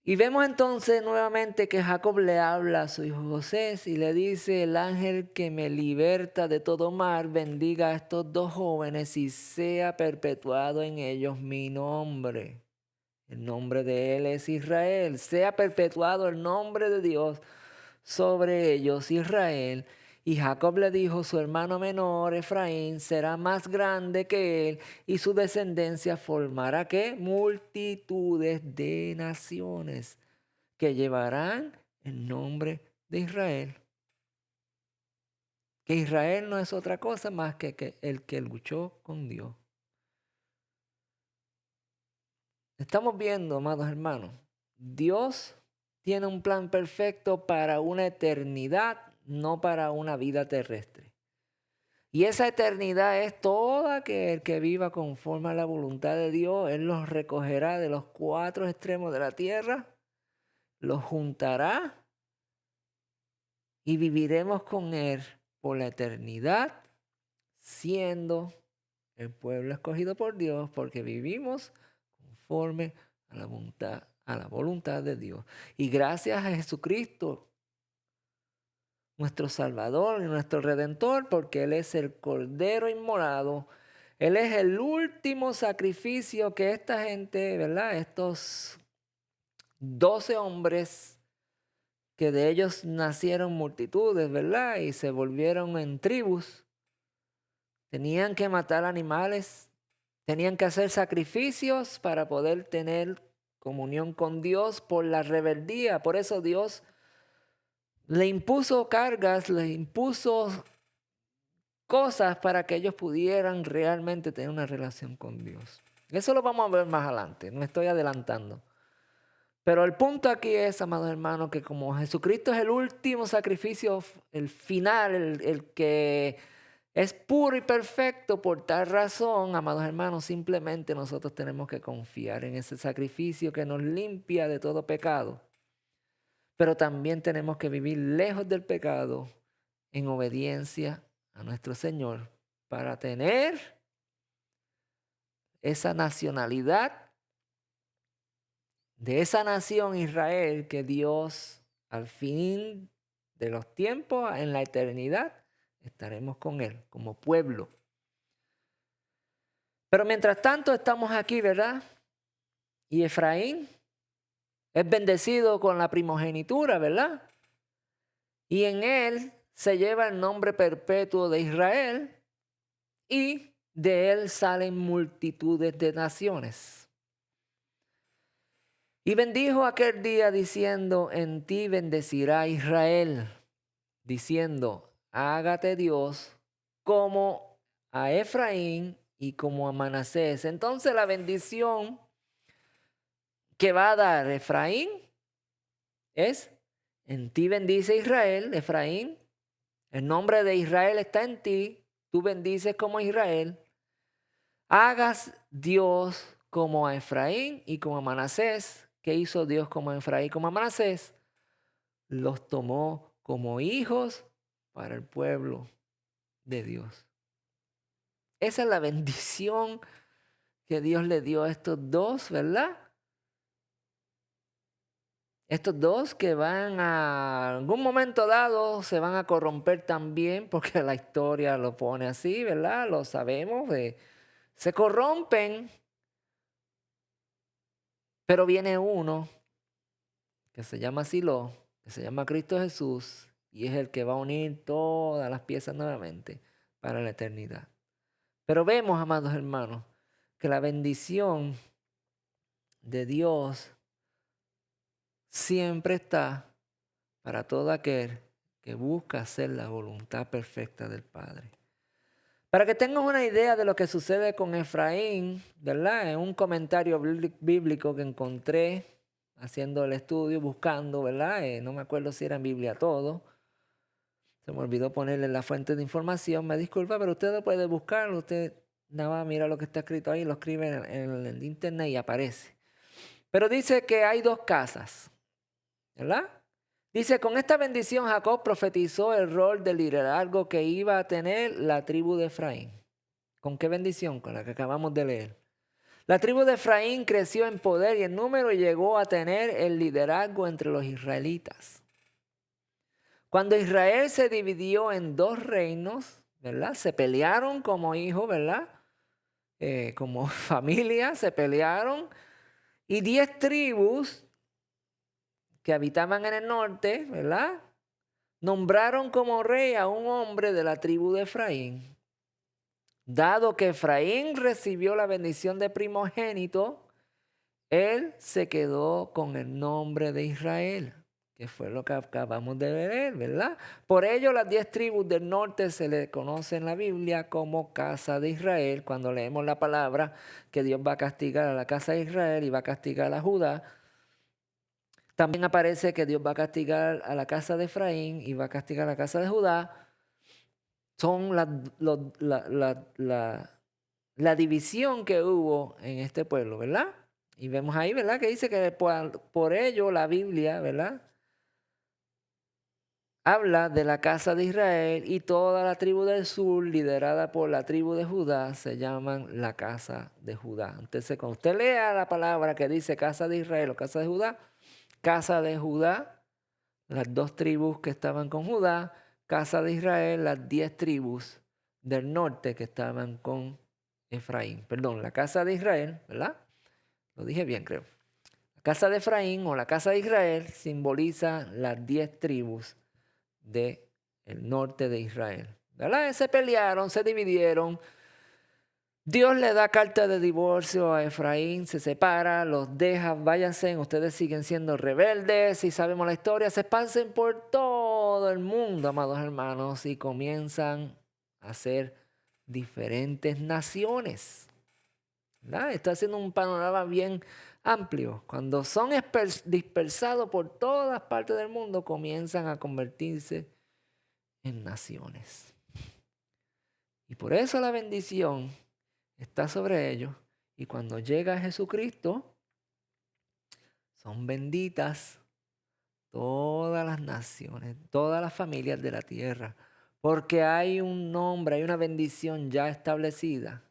Y vemos entonces nuevamente que Jacob le habla a su hijo José y le dice, el ángel que me liberta de todo mal, bendiga a estos 2 jóvenes y sea perpetuado en ellos mi nombre. El nombre de él es Israel. Sea perpetuado el nombre de Dios sobre ellos, Israel. Y Jacob le dijo, su hermano menor, Efraín, será más grande que él y su descendencia formará ¿qué? Multitudes de naciones que llevarán el nombre de Israel. Que Israel no es otra cosa más que el que luchó con Dios. Estamos viendo, amados hermanos, Dios tiene un plan perfecto para una eternidad, no para una vida terrestre. Y esa eternidad es todo aquel que viva conforme a la voluntad de Dios. Él los recogerá de los 4 extremos de la tierra, los juntará y viviremos con Él por la eternidad, siendo el pueblo escogido por Dios, porque vivimos conforme a la voluntad de Dios. Y gracias a Jesucristo, nuestro Salvador y nuestro Redentor, porque Él es el Cordero inmolado. Él es el último sacrificio que esta gente, ¿verdad? Estos 12 hombres, que de ellos nacieron multitudes, ¿verdad? Y se volvieron en tribus. Tenían que matar animales, tenían que hacer sacrificios para poder tener comunión con Dios por la rebeldía. Por eso Dios le impuso cargas, le impuso cosas para que ellos pudieran realmente tener una relación con Dios. Eso lo vamos a ver más adelante, no estoy adelantando. Pero el punto aquí es, amados hermanos, que como Jesucristo es el último sacrificio, el final, el que es puro y perfecto, por tal razón, amados hermanos, simplemente nosotros tenemos que confiar en ese sacrificio que nos limpia de todo pecado. Pero también tenemos que vivir lejos del pecado en obediencia a nuestro Señor para tener esa nacionalidad de esa nación Israel que Dios al fin de los tiempos, en la eternidad, estaremos con Él como pueblo. Pero mientras tanto estamos aquí, ¿verdad? Y Efraín es bendecido con la primogenitura, ¿verdad? Y en él se lleva el nombre perpetuo de Israel y de él salen multitudes de naciones. Y bendijo aquel día diciendo, en ti bendecirá Israel, diciendo, hágate Dios como a Efraín y como a Manasés. Entonces la bendición que va a dar Efraín es, en ti bendice Israel, Efraín, el nombre de Israel está en ti, tú bendices como Israel. Hagas Dios como a Efraín y como a Manasés. ¿Qué hizo Dios como a Efraín y como a Manasés? Los tomó como hijos para el pueblo de Dios. Esa es la bendición que Dios le dio a estos dos, ¿verdad? Estos dos que van a algún momento dado se van a corromper también, porque la historia lo pone así, ¿verdad? Lo sabemos, se corrompen, pero viene uno que se llama Silo, que se llama Cristo Jesús, y es el que va a unir todas las piezas nuevamente para la eternidad. Pero vemos, amados hermanos, que la bendición de Dios siempre está para todo aquel que busca hacer la voluntad perfecta del Padre. Para que tengas una idea de lo que sucede con Efraín, ¿verdad? En un comentario bíblico que encontré haciendo el estudio, buscando, ¿verdad? No me acuerdo si era en Biblia todo. Se me olvidó ponerle la fuente de información. Me disculpa, pero usted lo puede buscar. Usted nada más mira lo que está escrito ahí, lo escribe en el internet y aparece. Pero dice que hay dos casas, ¿verdad? Dice, con esta bendición Jacob profetizó el rol de liderazgo que iba a tener la tribu de Efraín. ¿Con qué bendición? Con la que acabamos de leer. La tribu de Efraín creció en poder y en número y llegó a tener el liderazgo entre los israelitas. Cuando Israel se dividió en dos reinos, ¿verdad? Se pelearon como hijos, ¿verdad? Como familia se pelearon. Y 10 tribus que habitaban en el norte, ¿verdad? Nombraron como rey a un hombre de la tribu de Efraín. Dado que Efraín recibió la bendición de primogénito, él se quedó con el nombre de Israel, que fue lo que acabamos de ver, ¿verdad? Por ello las 10 tribus del norte se le conoce en la Biblia como casa de Israel. Cuando leemos la palabra que Dios va a castigar a la casa de Israel y va a castigar a Judá, también aparece que Dios va a castigar a la casa de Efraín y va a castigar a la casa de Judá. Son la división que hubo en este pueblo, ¿verdad? Y vemos ahí, ¿verdad? Que dice que por ello la Biblia, ¿verdad? Habla de la casa de Israel y toda la tribu del sur, liderada por la tribu de Judá, se llaman la casa de Judá. Entonces, cuando usted lea la palabra que dice casa de Israel o casa de Judá, las dos tribus que estaban con Judá, casa de Israel, las 10 tribus del norte que estaban con Efraín. Perdón, la casa de Israel, ¿verdad? Lo dije bien, creo. La casa de Efraín o la casa de Israel simboliza las 10 tribus del norte de Israel. ¿Verdad? Se pelearon, se dividieron. Dios le da carta de divorcio a Efraín, se separa, los deja, váyanse, ustedes siguen siendo rebeldes, si sabemos la historia, se esparcen por todo el mundo, amados hermanos, y comienzan a ser diferentes naciones. ¿Verdad? Está haciendo un panorama bien amplio. Cuando son dispersados por todas partes del mundo, comienzan a convertirse en naciones. Y por eso la bendición está sobre ellos. Y cuando llega Jesucristo, son benditas todas las naciones, todas las familias de la tierra. Porque hay un nombre, hay una bendición ya establecida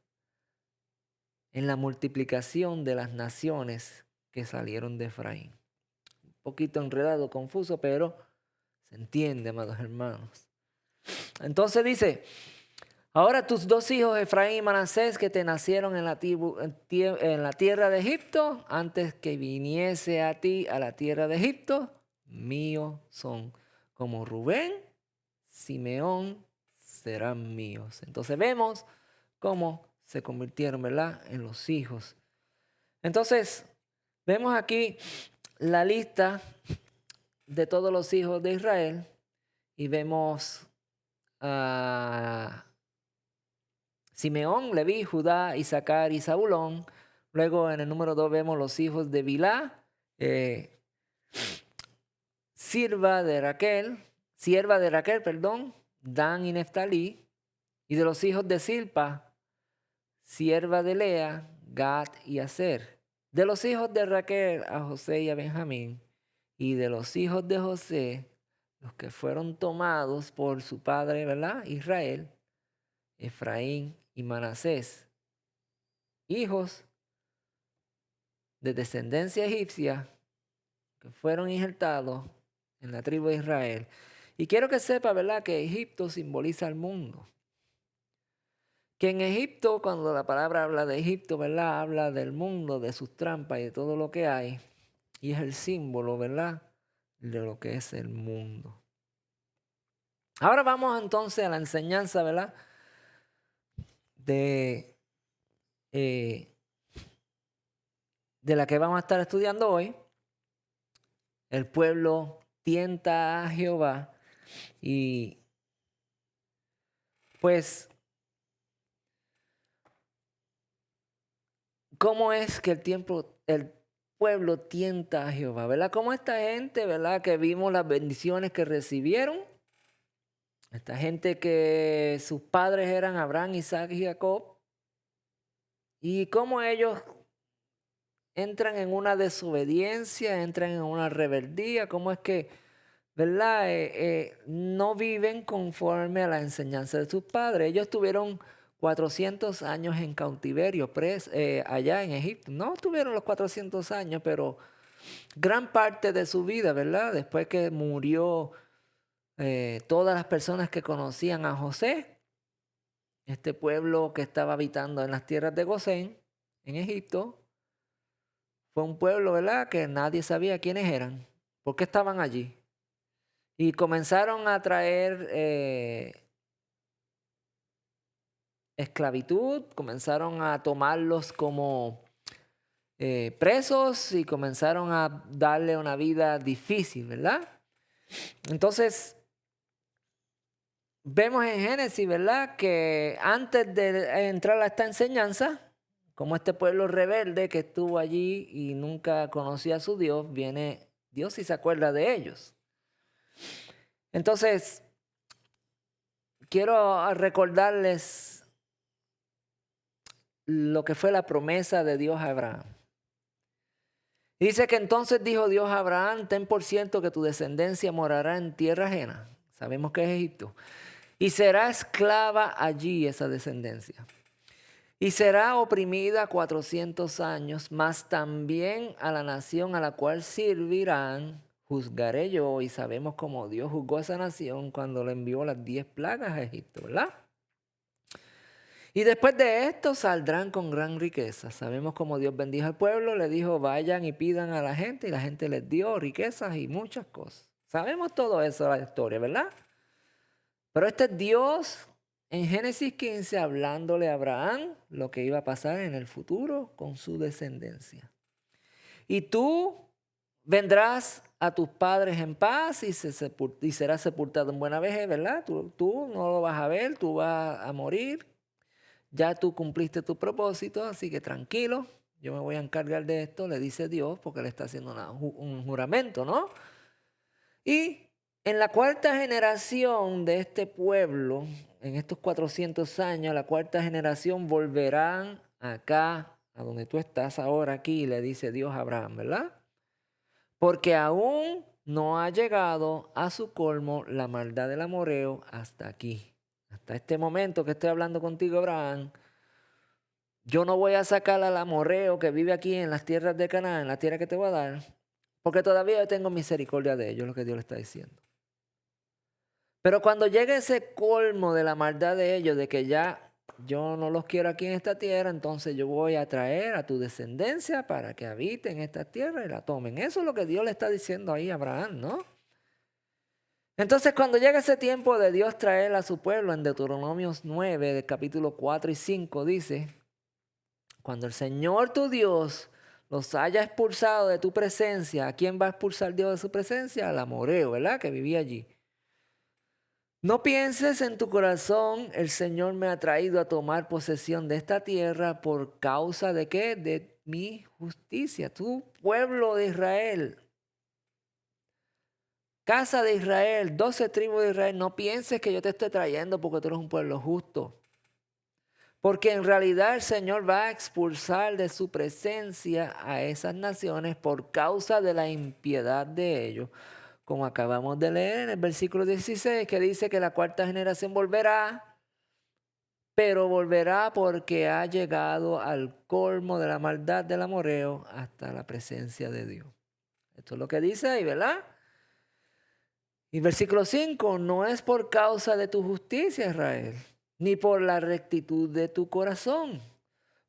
en la multiplicación de las naciones que salieron de Efraín. Un poquito enredado, confuso, pero se entiende, amados hermanos. Entonces dice, ahora tus dos hijos, Efraín y Manasés, que te nacieron en la tierra de Egipto, antes que viniese a ti a la tierra de Egipto, míos son. Como Rubén, Simeón serán míos. Entonces vemos cómo se convirtieron, ¿verdad?, en los hijos. Entonces, Vemos aquí la lista de todos los hijos de Israel y vemos a Simeón, Leví, Judá, Isaacar y Zabulón. Luego en el número 2 vemos los hijos de Bilá, sierva de Raquel, Dan y Neftalí. Y de los hijos de Silpa, sierva de Lea, Gad y Aser. De los hijos de Raquel, a José y a Benjamín. Y de los hijos de José, los que fueron tomados por su padre, ¿verdad? Israel, Efraín y Manasés. Hijos de descendencia egipcia que fueron injertados en la tribu de Israel. Y quiero que sepa, ¿verdad?, que Egipto simboliza el mundo. Que en Egipto, cuando la palabra habla de Egipto, ¿verdad?, habla del mundo, de sus trampas y de todo lo que hay. Y es el símbolo, ¿verdad?, de lo que es el mundo. Ahora vamos entonces a la enseñanza, ¿verdad?, de la que vamos a estar estudiando hoy. El pueblo tienta a Jehová y pues, ¿cómo es que el pueblo tienta a Jehová? ¿Verdad? ¿Cómo esta gente, verdad, que vimos las bendiciones que recibieron? Esta gente que sus padres eran Abraham, Isaac y Jacob. Y cómo ellos entran en una desobediencia, entran en una rebeldía. ¿Cómo es que, verdad, no viven conforme a la enseñanza de sus padres? Ellos tuvieron 400 años en cautiverio allá en Egipto. No tuvieron los 400 años, pero gran parte de su vida, ¿verdad? Después que murió todas las personas que conocían a José, este pueblo que estaba habitando en las tierras de Gosén, en Egipto, fue un pueblo, ¿verdad?, que nadie sabía quiénes eran, por qué estaban allí. Y comenzaron a traer esclavitud, comenzaron a tomarlos como presos y comenzaron a darle una vida difícil, ¿verdad? Entonces, vemos en Génesis, ¿verdad?, que antes de entrar a esta enseñanza, como este pueblo rebelde que estuvo allí y nunca conocía a su Dios, viene Dios y se acuerda de ellos. Entonces, quiero recordarles lo que fue la promesa de Dios a Abraham. Dice que entonces dijo Dios a Abraham: ten por cierto que tu descendencia morará en tierra ajena. Sabemos que es Egipto. Y será esclava allí esa descendencia. Y será oprimida 400 años, mas también a la nación a la cual servirán juzgaré yo. Y sabemos cómo Dios juzgó a esa nación cuando le envió las 10 plagas a Egipto, ¿verdad? Y después de esto saldrán con gran riqueza. Sabemos cómo Dios bendijo al pueblo, le dijo vayan y pidan a la gente, y la gente les dio riquezas y muchas cosas. Sabemos todo eso, la historia, ¿verdad? Pero este es Dios en Génesis 15 hablándole a Abraham lo que iba a pasar en el futuro con su descendencia. Y tú vendrás a tus padres en paz y serás sepultado en buena vejez, ¿verdad? Tú no lo vas a ver, tú vas a morir. Ya tú cumpliste tu propósito, así que tranquilo, yo me voy a encargar de esto, le dice Dios, porque le está haciendo un juramento, ¿no? Y en la cuarta generación de este pueblo, en estos 400 años, la cuarta generación volverán acá, a donde tú estás ahora aquí, le dice Dios a Abraham, ¿verdad? Porque aún no ha llegado a su colmo la maldad del amorreo hasta aquí. Hasta este momento que estoy hablando contigo, Abraham, yo no voy a sacar al amorreo que vive aquí en las tierras de Canaán, en la tierra que te voy a dar, porque todavía yo tengo misericordia de ellos, lo que Dios le está diciendo. Pero cuando llegue ese colmo de la maldad de ellos, de que ya yo no los quiero aquí en esta tierra, entonces yo voy a traer a tu descendencia para que habiten esta tierra y la tomen. Eso es lo que Dios le está diciendo ahí a Abraham, ¿no? Entonces, cuando llega ese tiempo de Dios traer a su pueblo, en Deuteronomio 9, del capítulo 4 y 5, dice: cuando el Señor tu Dios los haya expulsado de tu presencia. ¿A quién va a expulsar Dios de su presencia? Al amorreo, ¿verdad? Que vivía allí. No pienses en tu corazón, el Señor me ha traído a tomar posesión de esta tierra por causa de ¿qué? De mi justicia. Tu pueblo de Israel, casa de Israel, 12 tribus de Israel, no pienses que yo te estoy trayendo porque tú eres un pueblo justo. Porque en realidad el Señor va a expulsar de su presencia a esas naciones por causa de la impiedad de ellos. Como acabamos de leer en el versículo 16, que dice que la cuarta generación volverá, pero volverá porque ha llegado al colmo de la maldad del amorreo hasta la presencia de Dios. Esto es lo que dice ahí, ¿verdad? Y versículo 5, no es por causa de tu justicia, Israel, ni por la rectitud de tu corazón,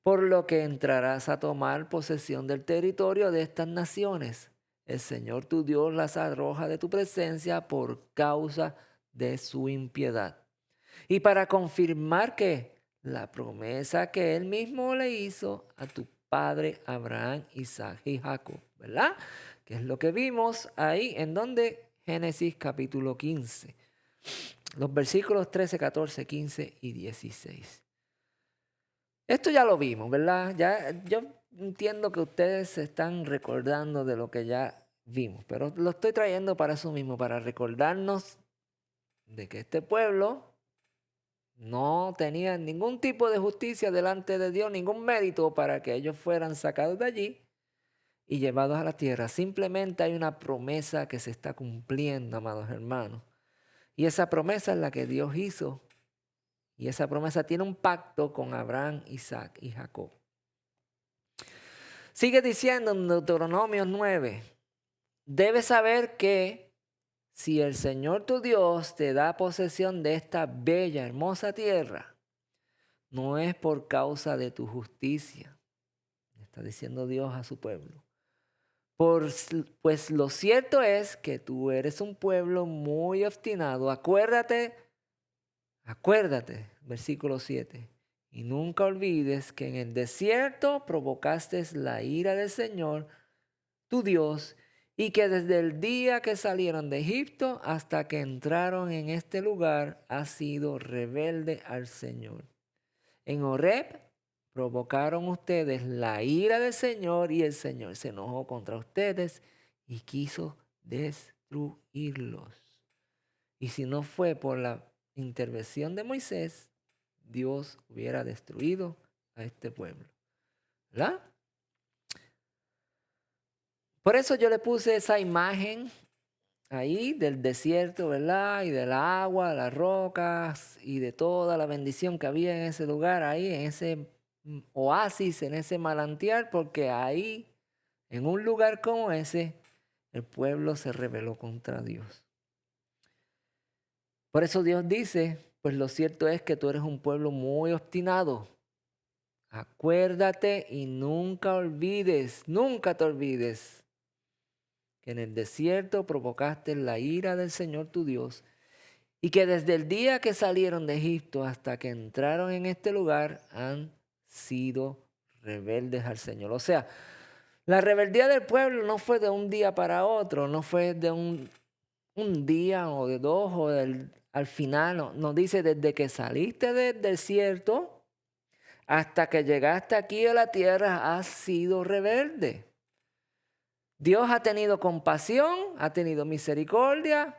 por lo que entrarás a tomar posesión del territorio de estas naciones. El Señor tu Dios las arroja de tu presencia por causa de su impiedad. Y para confirmar que la promesa que Él mismo le hizo a tu padre Abraham, Isaac y Jacob, ¿verdad? Que es lo que vimos ahí en donde Génesis capítulo 15. Los versículos 13, 14, 15 y 16. Esto ya lo vimos, ¿verdad? Ya, yo entiendo que ustedes se están recordando de lo que ya vimos, pero lo estoy trayendo para eso mismo, para recordarnos de que este pueblo no tenía ningún tipo de justicia delante de Dios, ningún mérito para que ellos fueran sacados de allí y llevados a la tierra. Simplemente hay una promesa que se está cumpliendo, amados hermanos. Y esa promesa es la que Dios hizo. Y esa promesa tiene un pacto con Abraham, Isaac y Jacob. Sigue diciendo en Deuteronomio 9, debes saber que si el Señor tu Dios te da posesión de esta bella, hermosa tierra, no es por causa de tu justicia, está diciendo Dios a su pueblo. Pues lo cierto es que tú eres un pueblo muy obstinado. Acuérdate, versículo 7. Y nunca olvides que en el desierto provocaste la ira del Señor, tu Dios, y que desde el día que salieron de Egipto hasta que entraron en este lugar has sido rebelde al Señor. En Horeb provocaron ustedes la ira del Señor y el Señor se enojó contra ustedes y quiso destruirlos. Y si no fue por la intervención de Moisés, Dios hubiera destruido a este pueblo. ¿Verdad? Por eso yo le puse esa imagen ahí del desierto, ¿verdad? Y del agua, las rocas y de toda la bendición que había en ese lugar, ahí, en ese oasis, en ese manantial, porque ahí, en un lugar como ese, el pueblo se rebeló contra Dios. Por eso Dios dice, pues lo cierto es que tú eres un pueblo muy obstinado. Acuérdate y nunca te olvides que en el desierto provocaste la ira del Señor tu Dios y que desde el día que salieron de Egipto hasta que entraron en este lugar han sido rebeldes al Señor. O sea, la rebeldía del pueblo no fue de un día para otro, no fue de un día o de dos o al final. Nos dice desde que saliste del desierto hasta que llegaste aquí a la tierra has sido rebelde. Dios ha tenido compasión, ha tenido misericordia,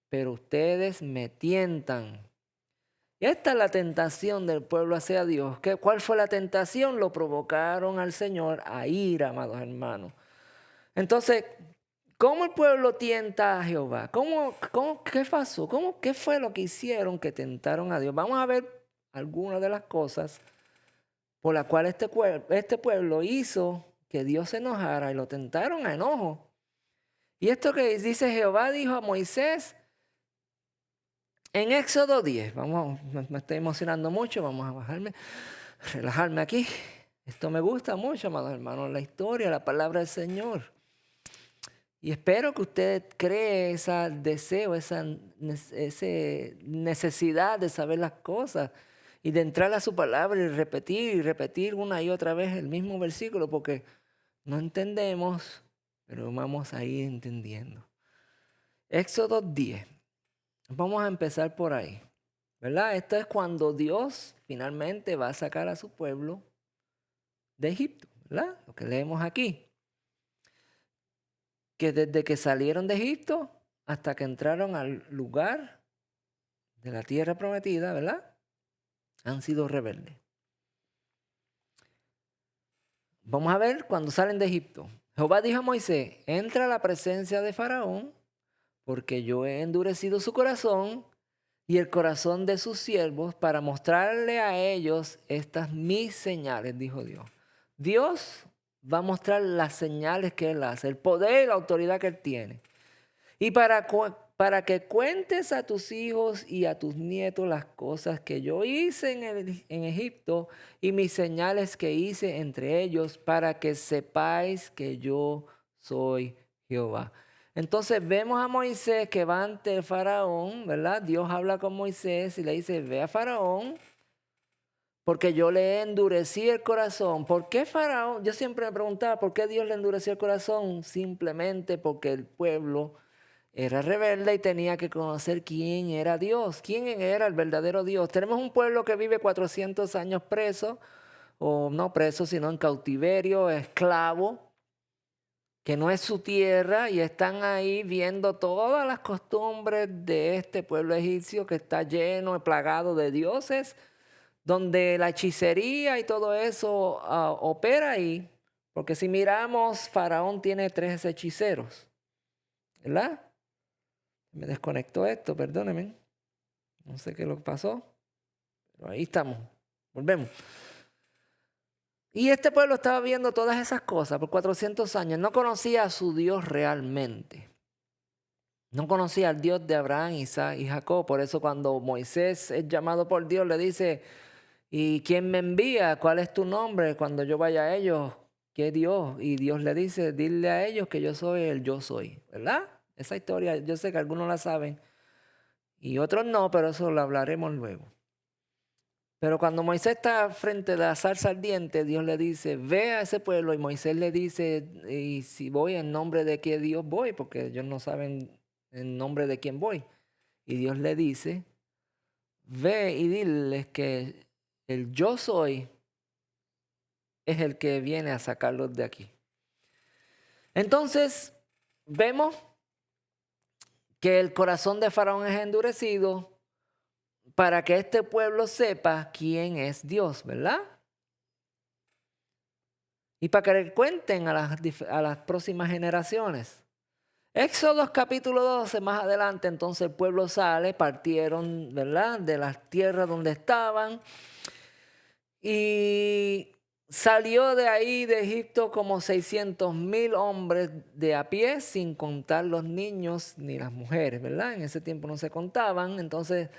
pero ustedes me tientan. Y esta es la tentación del pueblo hacia Dios. ¿Cuál fue la tentación? Lo provocaron al Señor a ira, amados hermanos. Entonces, ¿cómo el pueblo tienta a Jehová? ¿Qué pasó? ¿Qué fue lo que hicieron que tentaron a Dios? Vamos a ver algunas de las cosas por las cuales este pueblo hizo que Dios se enojara y lo tentaron a enojo. Y esto que dice Jehová dijo a Moisés en Éxodo 10. Me estoy emocionando mucho, vamos a relajarme aquí. Esto me gusta mucho, amados hermanos, la historia, la palabra del Señor. Y espero que usted cree ese deseo, esa necesidad de saber las cosas y de entrar a su palabra y repetir una y otra vez el mismo versículo, porque no entendemos, pero vamos a ir entendiendo. Éxodo 10. Vamos a empezar por ahí, ¿verdad? Esto es cuando Dios finalmente va a sacar a su pueblo de Egipto, ¿verdad? Lo que leemos aquí. Que desde que salieron de Egipto hasta que entraron al lugar de la tierra prometida, ¿verdad? Han sido rebeldes. Vamos a ver cuando salen de Egipto. Jehová dijo a Moisés, entra a la presencia de Faraón, porque yo he endurecido su corazón y el corazón de sus siervos para mostrarle a ellos estas mis señales, dijo Dios. Dios va a mostrar las señales que Él hace, el poder y la autoridad que Él tiene. Y para que cuentes a tus hijos y a tus nietos las cosas que yo hice en Egipto y mis señales que hice entre ellos, para que sepáis que yo soy Jehová. Entonces vemos a Moisés que va ante el faraón, ¿verdad? Dios habla con Moisés y le dice, ve a Faraón, porque yo le endurecí el corazón. ¿Por qué Faraón? Yo siempre me preguntaba, ¿por qué Dios le endureció el corazón? Simplemente porque el pueblo era rebelde y tenía que conocer quién era Dios, quién era el verdadero Dios. Tenemos un pueblo que vive 400 años preso, o no preso, sino en cautiverio, esclavo, que no es su tierra, y están ahí viendo todas las costumbres de este pueblo egipcio que está lleno y plagado de dioses, donde la hechicería y todo eso opera ahí. Porque si miramos, Faraón tiene 3 hechiceros, ¿verdad? Me desconectó esto, perdónenme. No sé qué es lo que pasó, pero ahí estamos. Volvemos. Y este pueblo estaba viendo todas esas cosas por 400 años. No conocía a su Dios realmente. No conocía al Dios de Abraham, Isaac y Jacob. Por eso cuando Moisés es llamado por Dios, le dice, ¿y quién me envía? ¿Cuál es tu nombre? Cuando yo vaya a ellos, ¿qué Dios? Y Dios le dice, dile a ellos que yo soy el yo soy. ¿Verdad? Esa historia, yo sé que algunos la saben y otros no, pero eso lo hablaremos luego. Pero cuando Moisés está frente a la zarza ardiente, Dios le dice, ve a ese pueblo. Y Moisés le dice, y si voy, en nombre de qué Dios voy, porque ellos no saben en nombre de quién voy. Y Dios le dice, ve y diles que el yo soy es el que viene a sacarlos de aquí. Entonces, vemos que el corazón de Faraón es endurecido para que este pueblo sepa quién es Dios, ¿verdad? Y para que le cuenten a las próximas generaciones. Éxodo capítulo 12, más adelante, entonces el pueblo sale, partieron, ¿verdad?, de las tierras donde estaban. Y salió de ahí, de Egipto, como 600,000 hombres de a pie, sin contar los niños ni las mujeres, ¿verdad? En ese tiempo no se contaban. Entonces,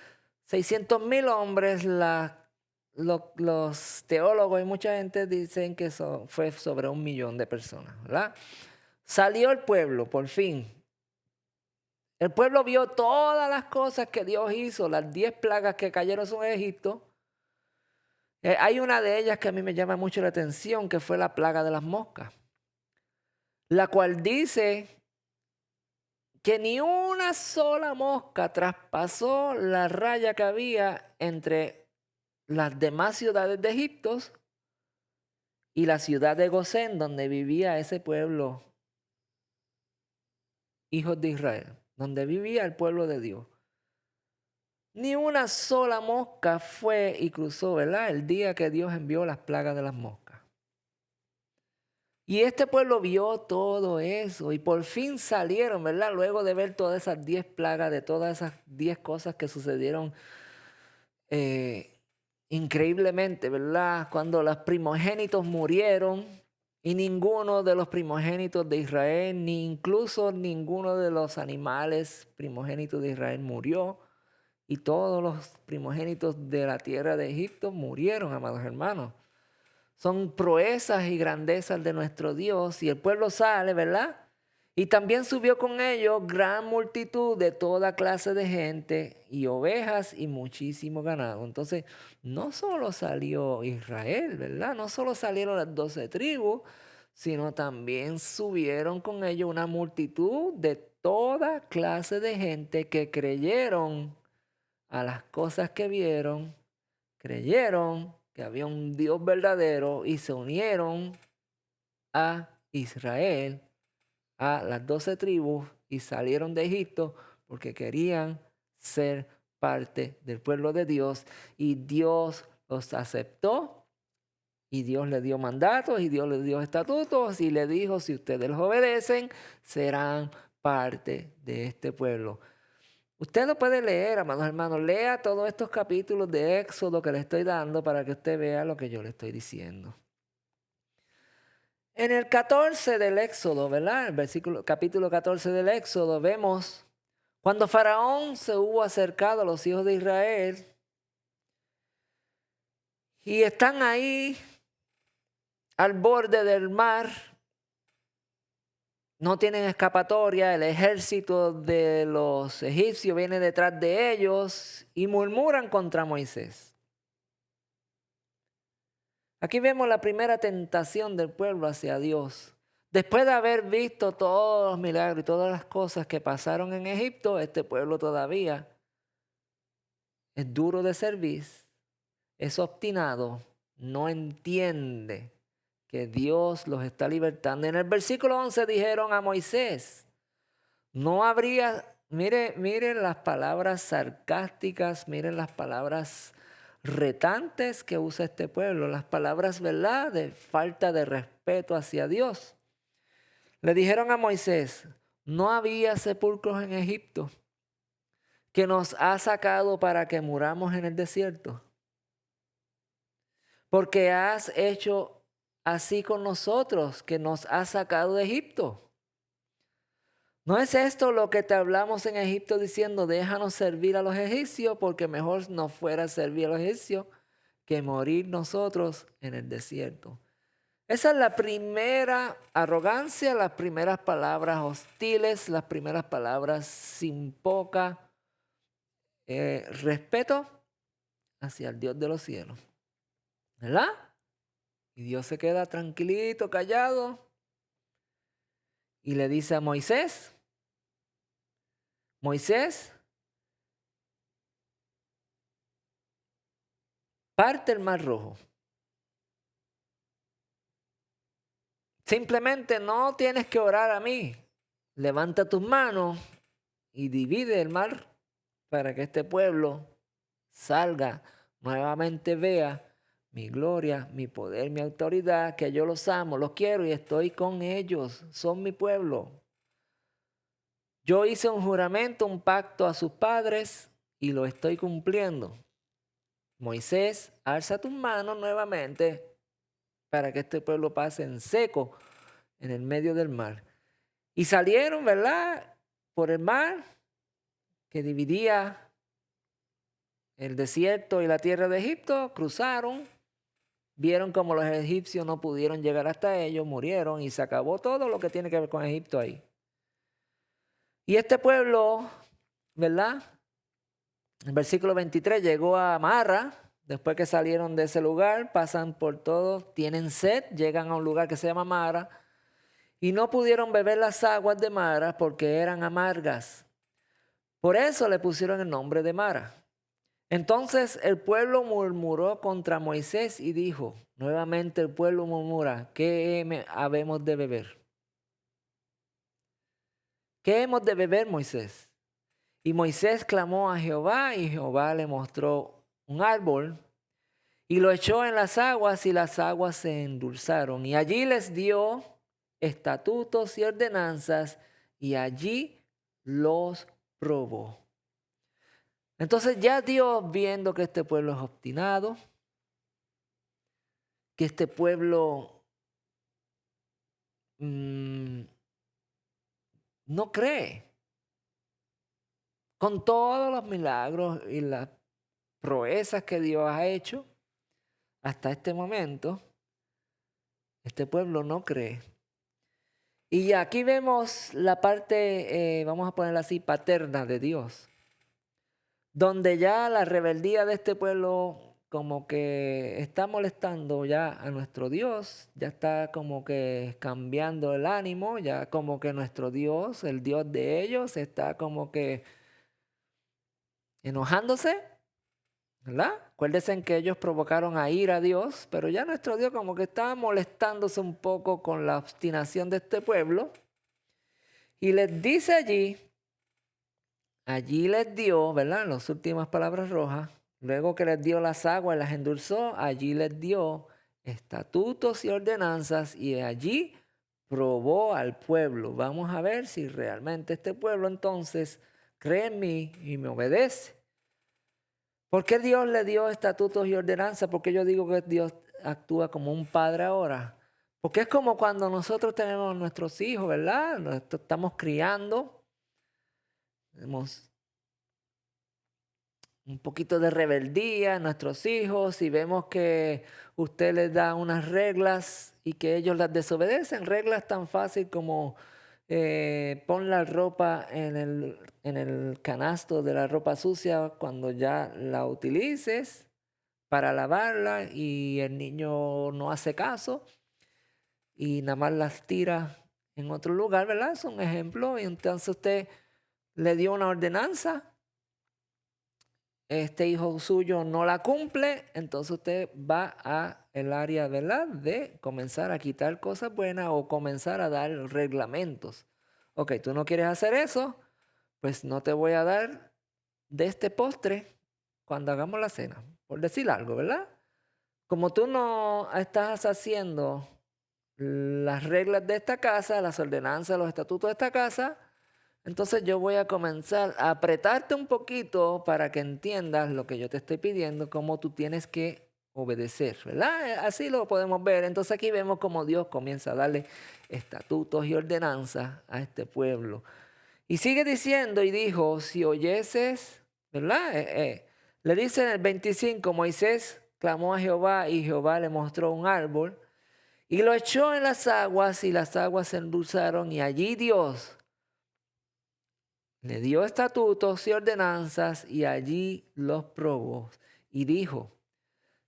600,000 hombres, los teólogos y mucha gente dicen que fue sobre 1,000,000 de personas, ¿verdad? Salió el pueblo, por fin. El pueblo vio todas las cosas que Dios hizo, las 10 plagas que cayeron sobre Egipto. Hay una de ellas que a mí me llama mucho la atención, que fue la plaga de las moscas, la cual dice que ni una sola mosca traspasó la raya que había entre las demás ciudades de Egipto y la ciudad de Gosén, donde vivía ese pueblo, hijos de Israel, donde vivía el pueblo de Dios. Ni una sola mosca fue y cruzó, ¿verdad?, el día que Dios envió las plagas de las moscas. Y este pueblo vio todo eso y por fin salieron, ¿verdad? Luego de ver todas esas 10 plagas, de todas esas 10 cosas que sucedieron increíblemente, ¿verdad? Cuando los primogénitos murieron y ninguno de los primogénitos de Israel, ni incluso ninguno de los animales primogénitos de Israel murió. Y todos los primogénitos de la tierra de Egipto murieron, amados hermanos. Son proezas y grandezas de nuestro Dios. Y el pueblo sale, ¿verdad? Y también subió con ellos gran multitud de toda clase de gente y ovejas y muchísimo ganado. Entonces, no solo salió Israel, ¿verdad? No solo salieron las 12 tribus, sino también subieron con ellos una multitud de toda clase de gente que creyeron a las cosas que vieron, creyeron que había un Dios verdadero y se unieron a Israel, a las 12 tribus, y salieron de Egipto porque querían ser parte del pueblo de Dios, y Dios los aceptó, y Dios les dio mandatos, y Dios les dio estatutos, y le dijo, si ustedes los obedecen, serán parte de este pueblo. Usted lo puede leer, amados hermanos, lea todos estos capítulos de Éxodo que le estoy dando para que usted vea lo que yo le estoy diciendo. En el 14 del Éxodo, ¿verdad? El capítulo 14 del Éxodo, vemos cuando Faraón se hubo acercado a los hijos de Israel y están ahí al borde del mar, no tienen escapatoria, el ejército de los egipcios viene detrás de ellos y murmuran contra Moisés. Aquí vemos la primera tentación del pueblo hacia Dios. Después de haber visto todos los milagros y todas las cosas que pasaron en Egipto, este pueblo todavía es duro de servir, es obstinado, no entiende que Dios los está libertando. En el versículo 11 dijeron a Moisés, no habría, miren las palabras sarcásticas, miren las palabras retantes que usa este pueblo, las palabras, ¿verdad?, de falta de respeto hacia Dios. Le dijeron a Moisés, no había sepulcros en Egipto que nos ha sacado para que muramos en el desierto. Porque has hecho así con nosotros, que nos has sacado de Egipto. ¿No es esto lo que te hablamos en Egipto diciendo, déjanos servir a los egipcios, porque mejor nos fuera servir a los egipcios que morir nosotros en el desierto? Esa es la primera arrogancia, las primeras palabras hostiles, las primeras palabras sin poca respeto hacia el Dios de los cielos. ¿Verdad? Y Dios se queda tranquilito, callado, y le dice a Moisés, Moisés, parte el mar rojo. Simplemente no tienes que orar a mí. Levanta tus manos y divide el mar para que este pueblo salga, nuevamente vea mi gloria, mi poder, mi autoridad, que yo los amo, los quiero y estoy con ellos, son mi pueblo. Yo hice un juramento, un pacto a sus padres y lo estoy cumpliendo. Moisés, alza tus manos nuevamente para que este pueblo pase en seco en el medio del mar. Y salieron, ¿verdad?, por el mar que dividía el desierto y la tierra de Egipto, cruzaron, vieron como los egipcios no pudieron llegar hasta ellos, murieron y se acabó todo lo que tiene que ver con Egipto ahí. Y este pueblo, ¿verdad?, el versículo 23 llegó a Mara, después que salieron de ese lugar, pasan por todo, tienen sed, llegan a un lugar que se llama Mara y no pudieron beber las aguas de Mara porque eran amargas. Por eso le pusieron el nombre de Mara. Entonces el pueblo murmuró contra Moisés y dijo, nuevamente el pueblo murmura, ¿qué habemos de beber? ¿Qué hemos de beber, Moisés? Y Moisés clamó a Jehová y Jehová le mostró un árbol y lo echó en las aguas y las aguas se endulzaron. Y allí les dio estatutos y ordenanzas y allí los probó. Entonces ya Dios, viendo que este pueblo es obstinado, que este pueblo no cree, con todos los milagros y las proezas que Dios ha hecho hasta este momento, este pueblo no cree. Y aquí vemos la parte, vamos a ponerla así, paterna de Dios, donde ya la rebeldía de este pueblo como que está molestando ya a nuestro Dios, ya está como que cambiando el ánimo, ya como que nuestro Dios, el Dios de ellos, está como que enojándose, ¿verdad? Acuérdense en que ellos provocaron a ira a Dios, pero ya nuestro Dios como que estaba molestándose un poco con la obstinación de este pueblo y les dice allí les dio, ¿verdad? Las últimas palabras rojas, luego que les dio las aguas y las endulzó, allí les dio estatutos y ordenanzas y allí probó al pueblo. Vamos a ver si realmente este pueblo entonces cree en mí y me obedece. ¿Por qué Dios le dio estatutos y ordenanzas? Porque yo digo que Dios actúa como un padre ahora. Porque es como cuando nosotros tenemos nuestros hijos, ¿verdad? Estamos criando, tenemos un poquito de rebeldía en nuestros hijos y vemos que usted les da unas reglas y que ellos las desobedecen. Reglas tan fácil como pon la ropa en el canasto de la ropa sucia cuando ya la utilices para lavarla y el niño no hace caso y nada más las tira en otro lugar, ¿verdad? Es un ejemplo. Y entonces usted le dio una ordenanza, este hijo suyo no la cumple, entonces usted va a el área, ¿verdad?, de comenzar a quitar cosas buenas o comenzar a dar reglamentos. Ok, tú no quieres hacer eso, pues no te voy a dar de este postre cuando hagamos la cena, por decir algo, ¿verdad? Como tú no estás haciendo las reglas de esta casa, las ordenanzas, los estatutos de esta casa, entonces yo voy a comenzar a apretarte un poquito para que entiendas lo que yo te estoy pidiendo, cómo tú tienes que obedecer, ¿verdad? Así lo podemos ver. Entonces aquí vemos cómo Dios comienza a darle estatutos y ordenanzas a este pueblo. Y sigue diciendo y dijo, si oyeses, ¿verdad? Le dice en el 25, Moisés clamó a Jehová y Jehová le mostró un árbol y lo echó en las aguas y las aguas se endulzaron y allí Dios le dio estatutos y ordenanzas y allí los probó. Y dijo,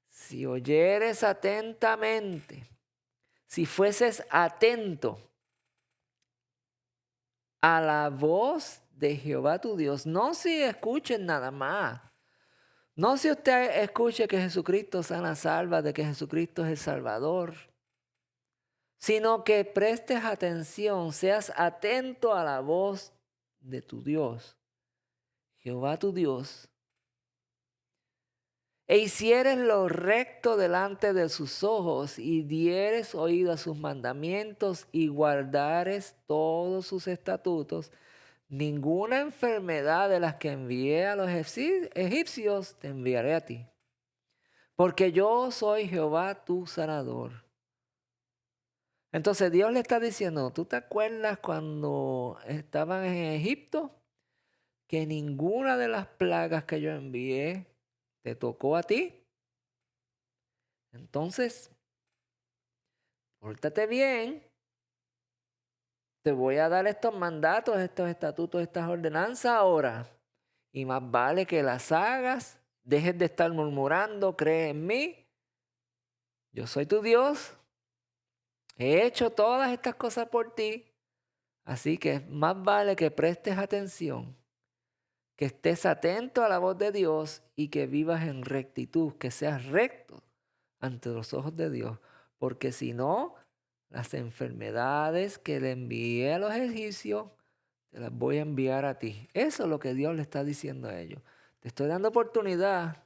si oyeres atentamente, si fueses atento a la voz de Jehová tu Dios, no si escuches nada más, no si usted escuche que Jesucristo sana, salva, de que Jesucristo es el Salvador, sino que prestes atención, seas atento a la voz de tu Dios, Jehová tu Dios, e hicieres lo recto delante de sus ojos y dieres oído a sus mandamientos y guardares todos sus estatutos, ninguna enfermedad de las que envié a los egipcios te enviaré a ti, porque yo soy Jehová tu sanador. Entonces Dios le está diciendo, ¿tú te acuerdas cuando estaban en Egipto? Que ninguna de las plagas que yo envié te tocó a ti. Entonces, pórtate bien. Te voy a dar estos mandatos, estos estatutos, estas ordenanzas ahora. Y más vale que las hagas. Dejes de estar murmurando, cree en mí. Yo soy tu Dios. He hecho todas estas cosas por ti. Así que más vale que prestes atención, que estés atento a la voz de Dios y que vivas en rectitud, que seas recto ante los ojos de Dios. Porque si no, las enfermedades que le envié a los egipcios, te las voy a enviar a ti. Eso es lo que Dios le está diciendo a ellos. Te estoy dando oportunidad,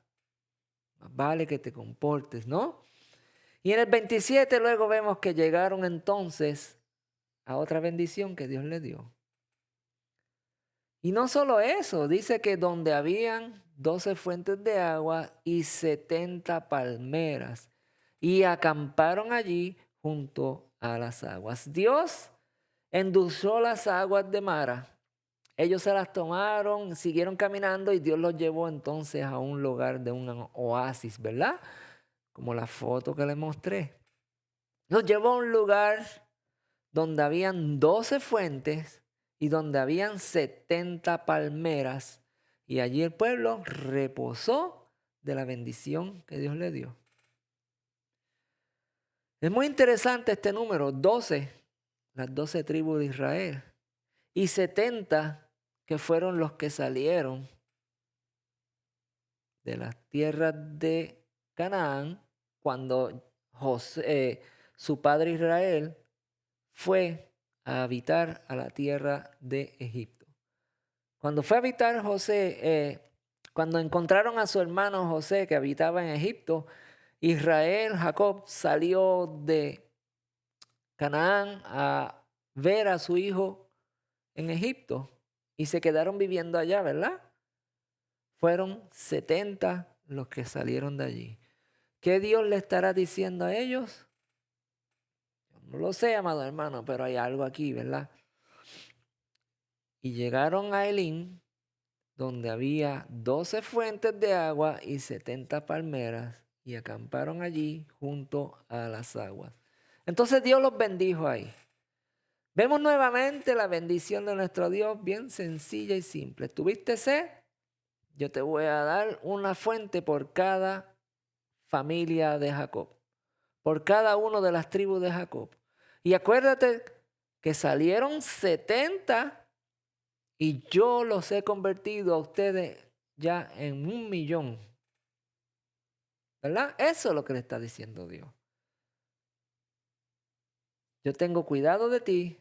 más vale que te comportes, ¿no? Y en el 27 luego vemos que llegaron entonces a otra bendición que Dios le dio. Y no solo eso, dice que donde habían 12 fuentes de agua y 70 palmeras, y acamparon allí junto a las aguas. Dios endulzó las aguas de Mara. Ellos se las tomaron, siguieron caminando y Dios los llevó entonces a un lugar de un oasis, ¿verdad? Como la foto que les mostré. Los llevó a un lugar donde habían 12 fuentes y donde habían 70 palmeras. Y allí el pueblo reposó de la bendición que Dios le dio. Es muy interesante este número, 12, las 12 tribus de Israel, y 70 que fueron los que salieron de las tierras de Canaán cuando su padre Israel fue a habitar a la tierra de Egipto. Cuando fue a habitar cuando encontraron a su hermano José que habitaba en Egipto, Jacob salió de Canaán a ver a su hijo en Egipto y se quedaron viviendo allá, ¿verdad? Fueron 70 los que salieron de allí. ¿Qué Dios le estará diciendo a ellos? No lo sé, amado hermano, pero hay algo aquí, ¿verdad? Y llegaron a Elim, donde había 12 fuentes de agua y 70 palmeras, y acamparon allí junto a las aguas. Entonces Dios los bendijo ahí. Vemos nuevamente la bendición de nuestro Dios, bien sencilla y simple. ¿Tuviste sed? Yo te voy a dar una fuente por cada familia de Jacob, por cada uno de las tribus de Jacob. Y acuérdate que salieron 70 y yo los he convertido a ustedes ya en 1,000,000. ¿Verdad? Eso es lo que le está diciendo Dios. Yo tengo cuidado de ti.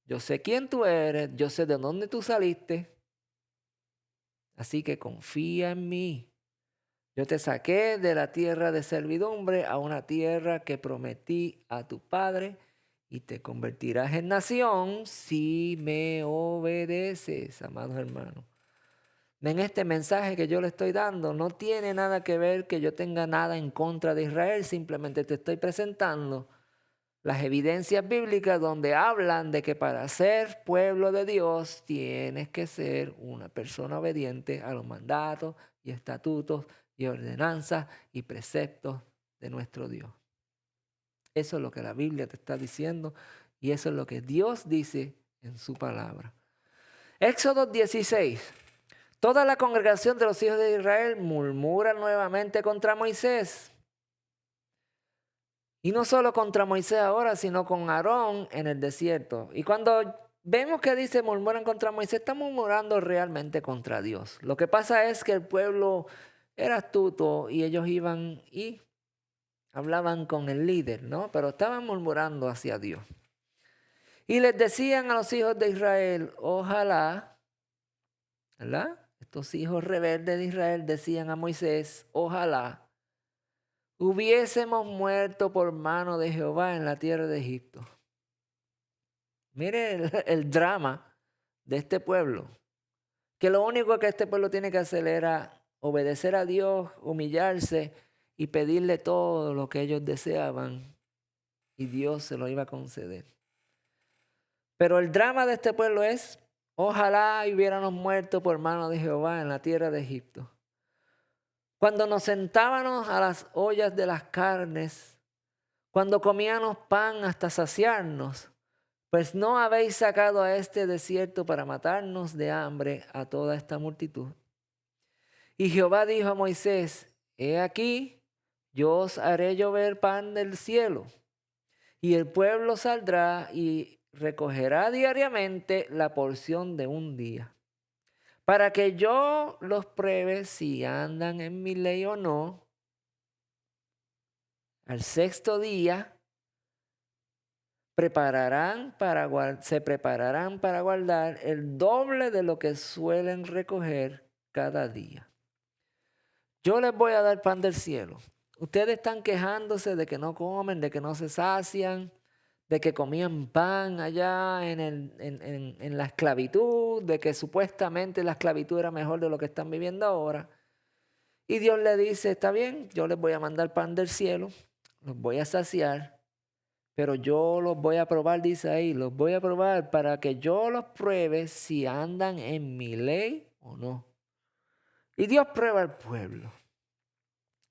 Yo sé quién tú eres. Yo sé de dónde tú saliste. Así que confía en mí. Yo te saqué de la tierra de servidumbre a una tierra que prometí a tu padre y te convertirás en nación si me obedeces, amados hermanos. En este mensaje que yo le estoy dando no tiene nada que ver que yo tenga nada en contra de Israel, simplemente te estoy presentando las evidencias bíblicas donde hablan de que para ser pueblo de Dios tienes que ser una persona obediente a los mandatos y estatutos y ordenanzas y preceptos de nuestro Dios. Eso es lo que la Biblia te está diciendo y eso es lo que Dios dice en su palabra. Éxodo 16. Toda la congregación de los hijos de Israel murmura nuevamente contra Moisés. Y no solo contra Moisés ahora, sino con Aarón en el desierto. Y cuando vemos que dice murmuran contra Moisés, está murmurando realmente contra Dios. Lo que pasa es que el pueblo era astuto y ellos iban y hablaban con el líder, ¿no? Pero estaban murmurando hacia Dios. Y les decían a los hijos de Israel, ojalá, ¿verdad? Estos hijos rebeldes de Israel decían a Moisés, ojalá hubiésemos muerto por mano de Jehová en la tierra de Egipto. Mire el drama de este pueblo, que lo único que este pueblo tiene que hacer era obedecer a Dios, humillarse y pedirle todo lo que ellos deseaban y Dios se lo iba a conceder. Pero el drama de este pueblo es, ojalá hubiéramos muerto por mano de Jehová en la tierra de Egipto. Cuando nos sentábamos a las ollas de las carnes, cuando comíamos pan hasta saciarnos, pues no habéis sacado a este desierto para matarnos de hambre a toda esta multitud. Y Jehová dijo a Moisés, he aquí, yo os haré llover pan del cielo, y el pueblo saldrá y recogerá diariamente la porción de un día, para que yo los pruebe si andan en mi ley o no. Al sexto día se prepararán para guardar el doble de lo que suelen recoger cada día. Yo les voy a dar pan del cielo. Ustedes están quejándose de que no comen, de que no se sacian, de que comían pan allá en la esclavitud, de que supuestamente la esclavitud era mejor de lo que están viviendo ahora. Y Dios le dice, está bien, yo les voy a mandar pan del cielo, los voy a saciar, pero yo los voy a probar, dice ahí, los voy a probar para que yo los pruebe si andan en mi ley o no. Y Dios prueba al pueblo,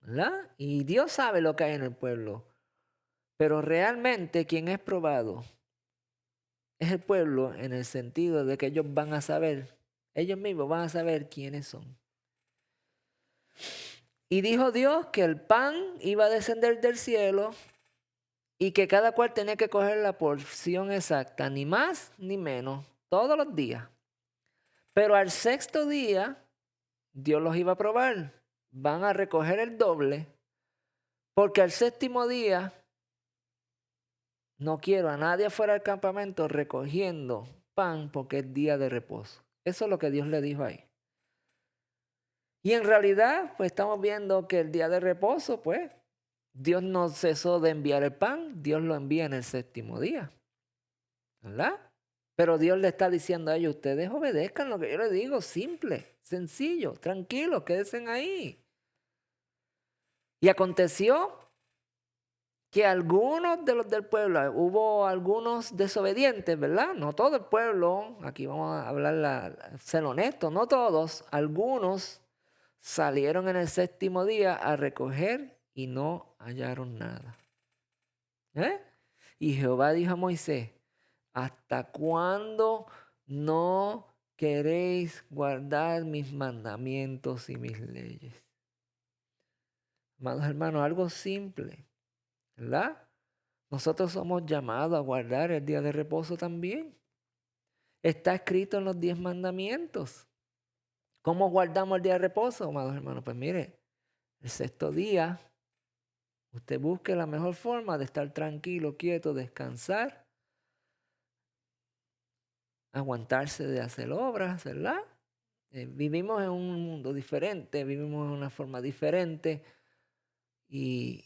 ¿verdad? Y Dios sabe lo que hay en el pueblo. Pero realmente quien es probado es el pueblo en el sentido de que ellos van a saber, ellos mismos van a saber quiénes son. Y dijo Dios que el pan iba a descender del cielo y que cada cual tenía que coger la porción exacta, ni más ni menos, todos los días. Pero al sexto día, Dios los iba a probar. Van a recoger el doble, porque al séptimo día no quiero a nadie fuera del campamento recogiendo pan porque es día de reposo. Eso es lo que Dios le dijo ahí. Y en realidad, pues estamos viendo que el día de reposo, pues, Dios no cesó de enviar el pan, Dios lo envía en el séptimo día, ¿verdad? Pero Dios le está diciendo a ellos, ustedes obedezcan lo que yo les digo, simple, sencillo, tranquilo, quédense ahí. Y aconteció que algunos de los del pueblo, hubo algunos desobedientes, ¿verdad? No todo el pueblo, aquí vamos a hablar, ser honestos, no todos, algunos salieron en el séptimo día a recoger y no hallaron nada. Y Jehová dijo a Moisés, ¿hasta cuándo no queréis guardar mis mandamientos y mis leyes? Amados hermanos, algo simple, ¿verdad? Nosotros somos llamados a guardar el día de reposo también. Está escrito en los 10 mandamientos. ¿Cómo guardamos el día de reposo, amados hermanos? Pues mire, el sexto día, usted busque la mejor forma de estar tranquilo, quieto, descansar, aguantarse de hacer obras, ¿verdad? Vivimos en un mundo diferente, vivimos en una forma diferente y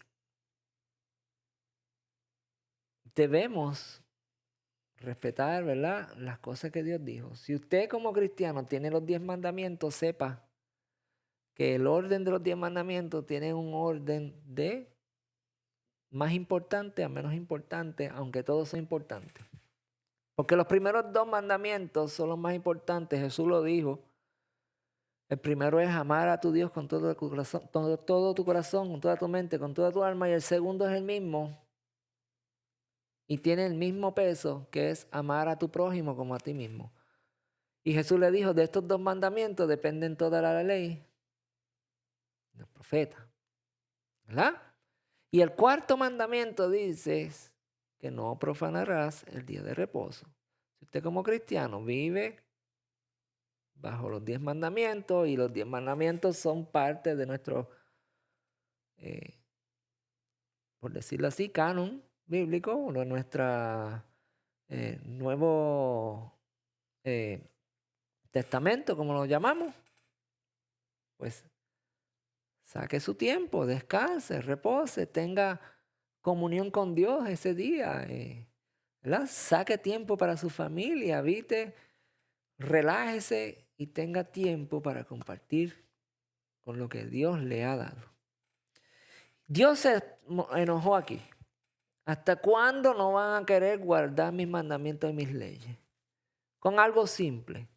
debemos respetar, ¿verdad?, las cosas que Dios dijo. Si usted como cristiano tiene los 10 mandamientos, sepa que el orden de los 10 mandamientos tiene un orden de más importante a menos importante, aunque todos son importantes. Porque los primeros 2 mandamientos son los más importantes, Jesús lo dijo. El primero es amar a tu Dios con todo tu corazón, todo tu corazón, con toda tu mente, con toda tu alma. Y el segundo es el mismo y tiene el mismo peso, que es amar a tu prójimo como a ti mismo. Y Jesús le dijo, de estos 2 mandamientos dependen toda la ley, los profetas, ¿verdad? Y el cuarto mandamiento dice que no profanarás el día de reposo. Si usted como cristiano vive bajo los 10 mandamientos y los 10 mandamientos son parte de nuestro, por decirlo así, canon bíblico, de nuestro nuevo testamento, como lo llamamos, pues saque su tiempo, descanse, repose, tenga comunión con Dios ese día, ¿verdad? Saque tiempo para su familia, evite, relájese y tenga tiempo para compartir con lo que Dios le ha dado. Dios se enojó aquí. ¿Hasta cuándo no van a querer guardar mis mandamientos y mis leyes? Con algo simple.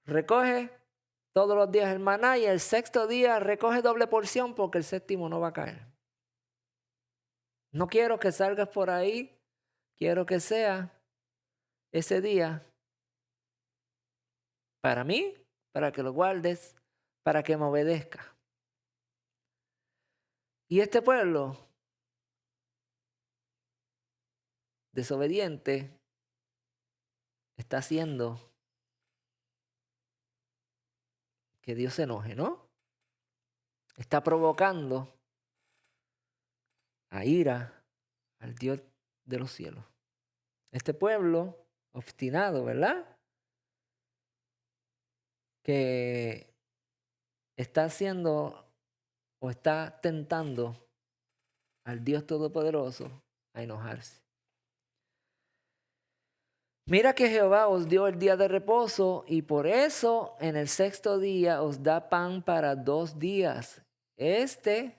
Recoge todos los días el maná y el sexto día recoge doble porción porque el séptimo no va a caer. No quiero que salgas por ahí, quiero que sea ese día para mí, para que lo guardes, para que me obedezca. Y este pueblo desobediente está haciendo que Dios se enoje, ¿no? Está provocando a ira al Dios de los cielos. Este pueblo obstinado, ¿verdad?, que está haciendo o está tentando al Dios Todopoderoso a enojarse. Mira que Jehová os dio el día de reposo y por eso en el sexto día os da pan para 2 días. Estése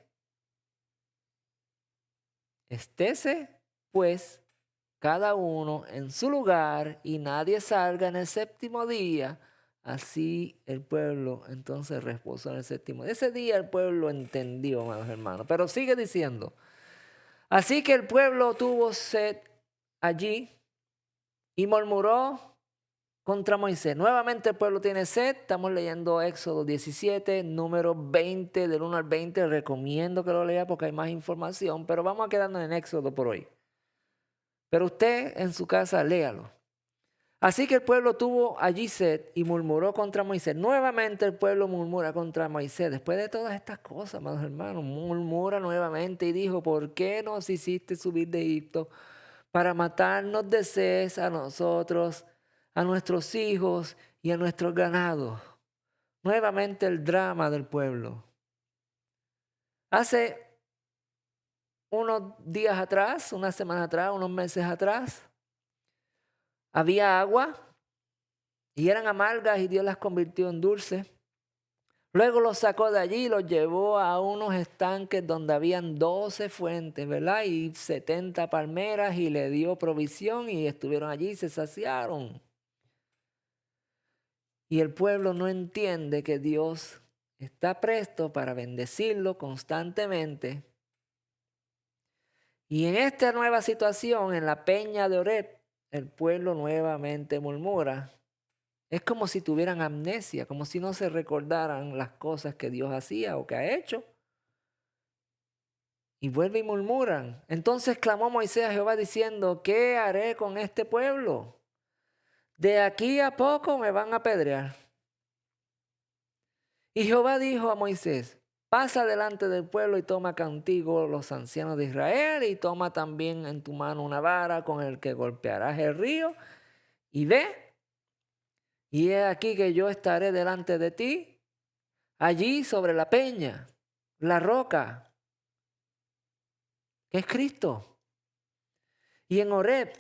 pues cada uno en su lugar y nadie salga en el séptimo día. Así el pueblo entonces reposó en el séptimo. Ese día el pueblo entendió, amados hermanos. Pero sigue diciendo. Así que el pueblo tuvo sed allí y murmuró contra Moisés. Nuevamente el pueblo tiene sed. Estamos leyendo Éxodo 17, número 20, del 1 al 20. Recomiendo que lo lea porque hay más información, pero vamos a quedarnos en Éxodo por hoy. Pero usted en su casa léalo. Así que el pueblo tuvo allí sed y murmuró contra Moisés. Nuevamente el pueblo murmura contra Moisés. Después de todas estas cosas, amados hermanos, murmura nuevamente y dijo, ¿por qué nos hiciste subir de Egipto para matarnos de sed a nosotros, a nuestros hijos y a nuestros ganados? Nuevamente el drama del pueblo. Hace unos días atrás, unas semanas atrás, unos meses atrás, había agua y eran amargas y Dios las convirtió en dulces. Luego los sacó de allí y los llevó a unos estanques donde habían 12 fuentes, ¿verdad? Y 70 palmeras y le dio provisión y estuvieron allí y se saciaron. Y el pueblo no entiende que Dios está presto para bendecirlo constantemente. Y en esta nueva situación, en la peña de Oreb, el pueblo nuevamente murmura. Es como si tuvieran amnesia, como si no se recordaran las cosas que Dios hacía o que ha hecho. Y vuelve y murmuran. Entonces clamó Moisés a Jehová diciendo, ¿qué haré con este pueblo? De aquí a poco me van a apedrear. Y Jehová dijo a Moisés, pasa delante del pueblo y toma contigo los ancianos de Israel y toma también en tu mano una vara con el que golpearás el río y ve. Y he aquí que yo estaré delante de ti, allí sobre la peña, la roca, que es Cristo. Y en Horeb,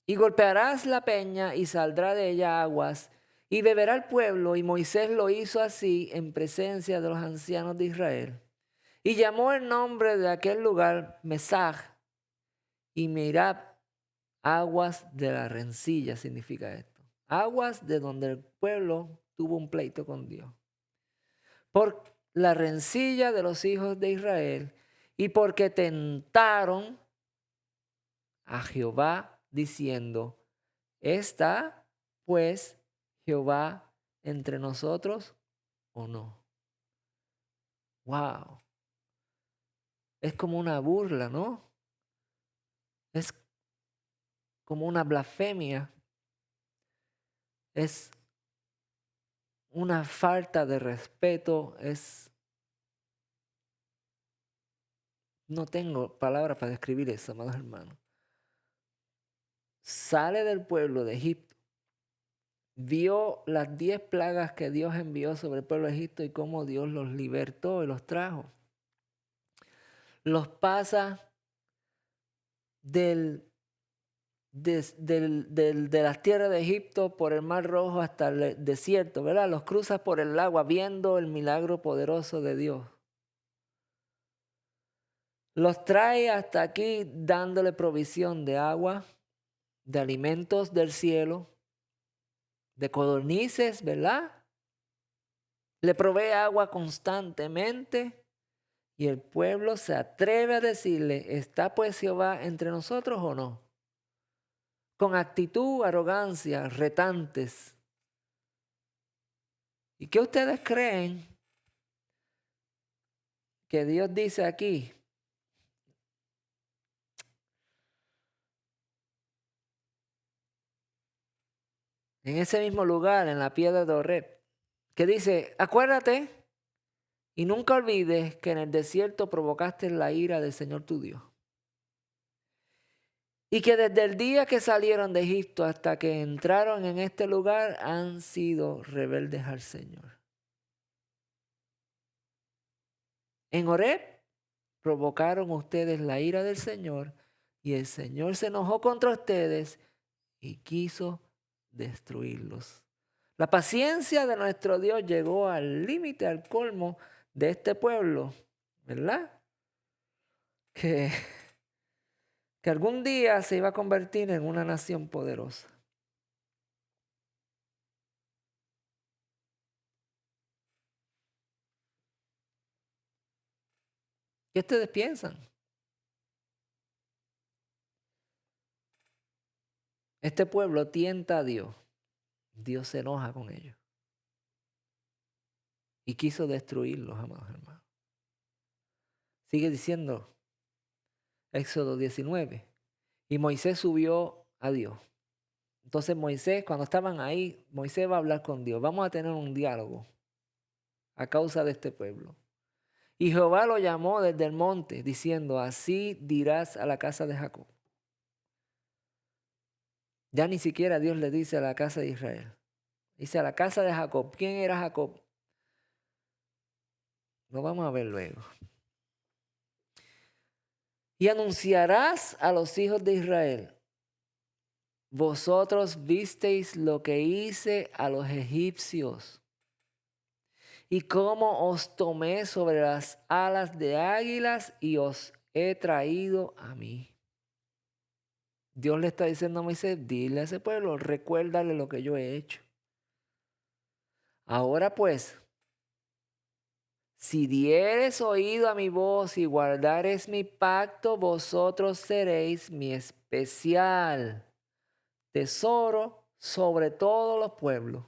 y golpearás la peña y saldrá de ella aguas, y beberá el pueblo. Y Moisés lo hizo así en presencia de los ancianos de Israel. Y llamó el nombre de aquel lugar Mesaj, y Mirab, aguas de la rencilla significa esto. Aguas de donde el pueblo tuvo un pleito con Dios. Por la rencilla de los hijos de Israel y porque tentaron a Jehová diciendo, ¿está pues Jehová entre nosotros o no? Wow. Es como una burla, ¿no? Es como una blasfemia. Es una falta de respeto. No tengo palabras para describir eso, amados hermanos. Sale del pueblo de Egipto. Vio las 10 plagas que Dios envió sobre el pueblo de Egipto y cómo Dios los libertó y los trajo. Los pasa de las tierras de Egipto por el Mar Rojo hasta el desierto, ¿verdad? Los cruza por el agua viendo el milagro poderoso de Dios. Los trae hasta aquí dándole provisión de agua, de alimentos del cielo, de codornices, ¿verdad? Le provee agua constantemente. Y el pueblo se atreve a decirle, ¿está pues Jehová entre nosotros o no? Con actitud, arrogancia, retantes. ¿Y qué ustedes creen que Dios dice aquí? En ese mismo lugar, en la piedra de Horeb, que dice, acuérdate y nunca olvides que en el desierto provocaste la ira del Señor tu Dios. Y que desde el día que salieron de Egipto hasta que entraron en este lugar han sido rebeldes al Señor. En Horeb provocaron ustedes la ira del Señor y el Señor se enojó contra ustedes y quiso destruirlos. La paciencia de nuestro Dios llegó al límite, al colmo de este pueblo, ¿verdad? Que algún día se iba a convertir en una nación poderosa. ¿Qué ustedes piensan? Este pueblo tienta a Dios. Dios se enoja con ellos y quiso destruirlos, amados hermanos. Sigue diciendo Éxodo 19. Y Moisés subió a Dios. Entonces Moisés, cuando estaban ahí, Moisés va a hablar con Dios. Vamos a tener un diálogo a causa de este pueblo. Y Jehová lo llamó desde el monte, diciendo, así dirás a la casa de Jacob. Ya ni siquiera Dios le dice a la casa de Israel. Dice a la casa de Jacob. ¿Quién era Jacob? Lo vamos a ver luego. Y anunciarás a los hijos de Israel. Vosotros visteis lo que hice a los egipcios y cómo os tomé sobre las alas de águilas y os he traído a mí. Dios le está diciendo a Moisés, dile a ese pueblo, recuérdale lo que yo he hecho. Ahora pues, si dieres oído a mi voz y guardares mi pacto, vosotros seréis mi especial tesoro sobre todos los pueblos.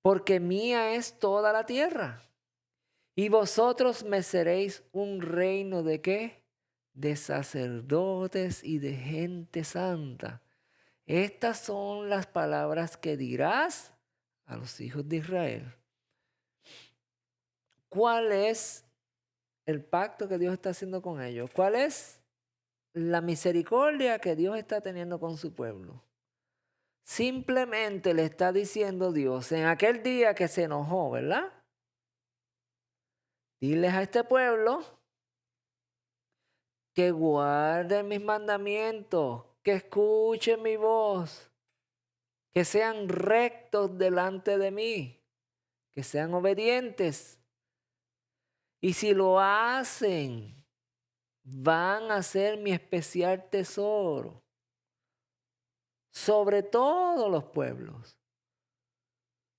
Porque mía es toda la tierra. Y vosotros me seréis un reino de ¿qué? De sacerdotes y de gente santa. Estas son las palabras que dirás a los hijos de Israel. ¿Cuál es el pacto que Dios está haciendo con ellos? ¿Cuál es la misericordia que Dios está teniendo con su pueblo? Simplemente le está diciendo Dios en aquel día que se enojó, ¿verdad? Diles a este pueblo que guarden mis mandamientos, que escuchen mi voz, que sean rectos delante de mí, que sean obedientes. Y si lo hacen, van a ser mi especial tesoro sobre todos los pueblos.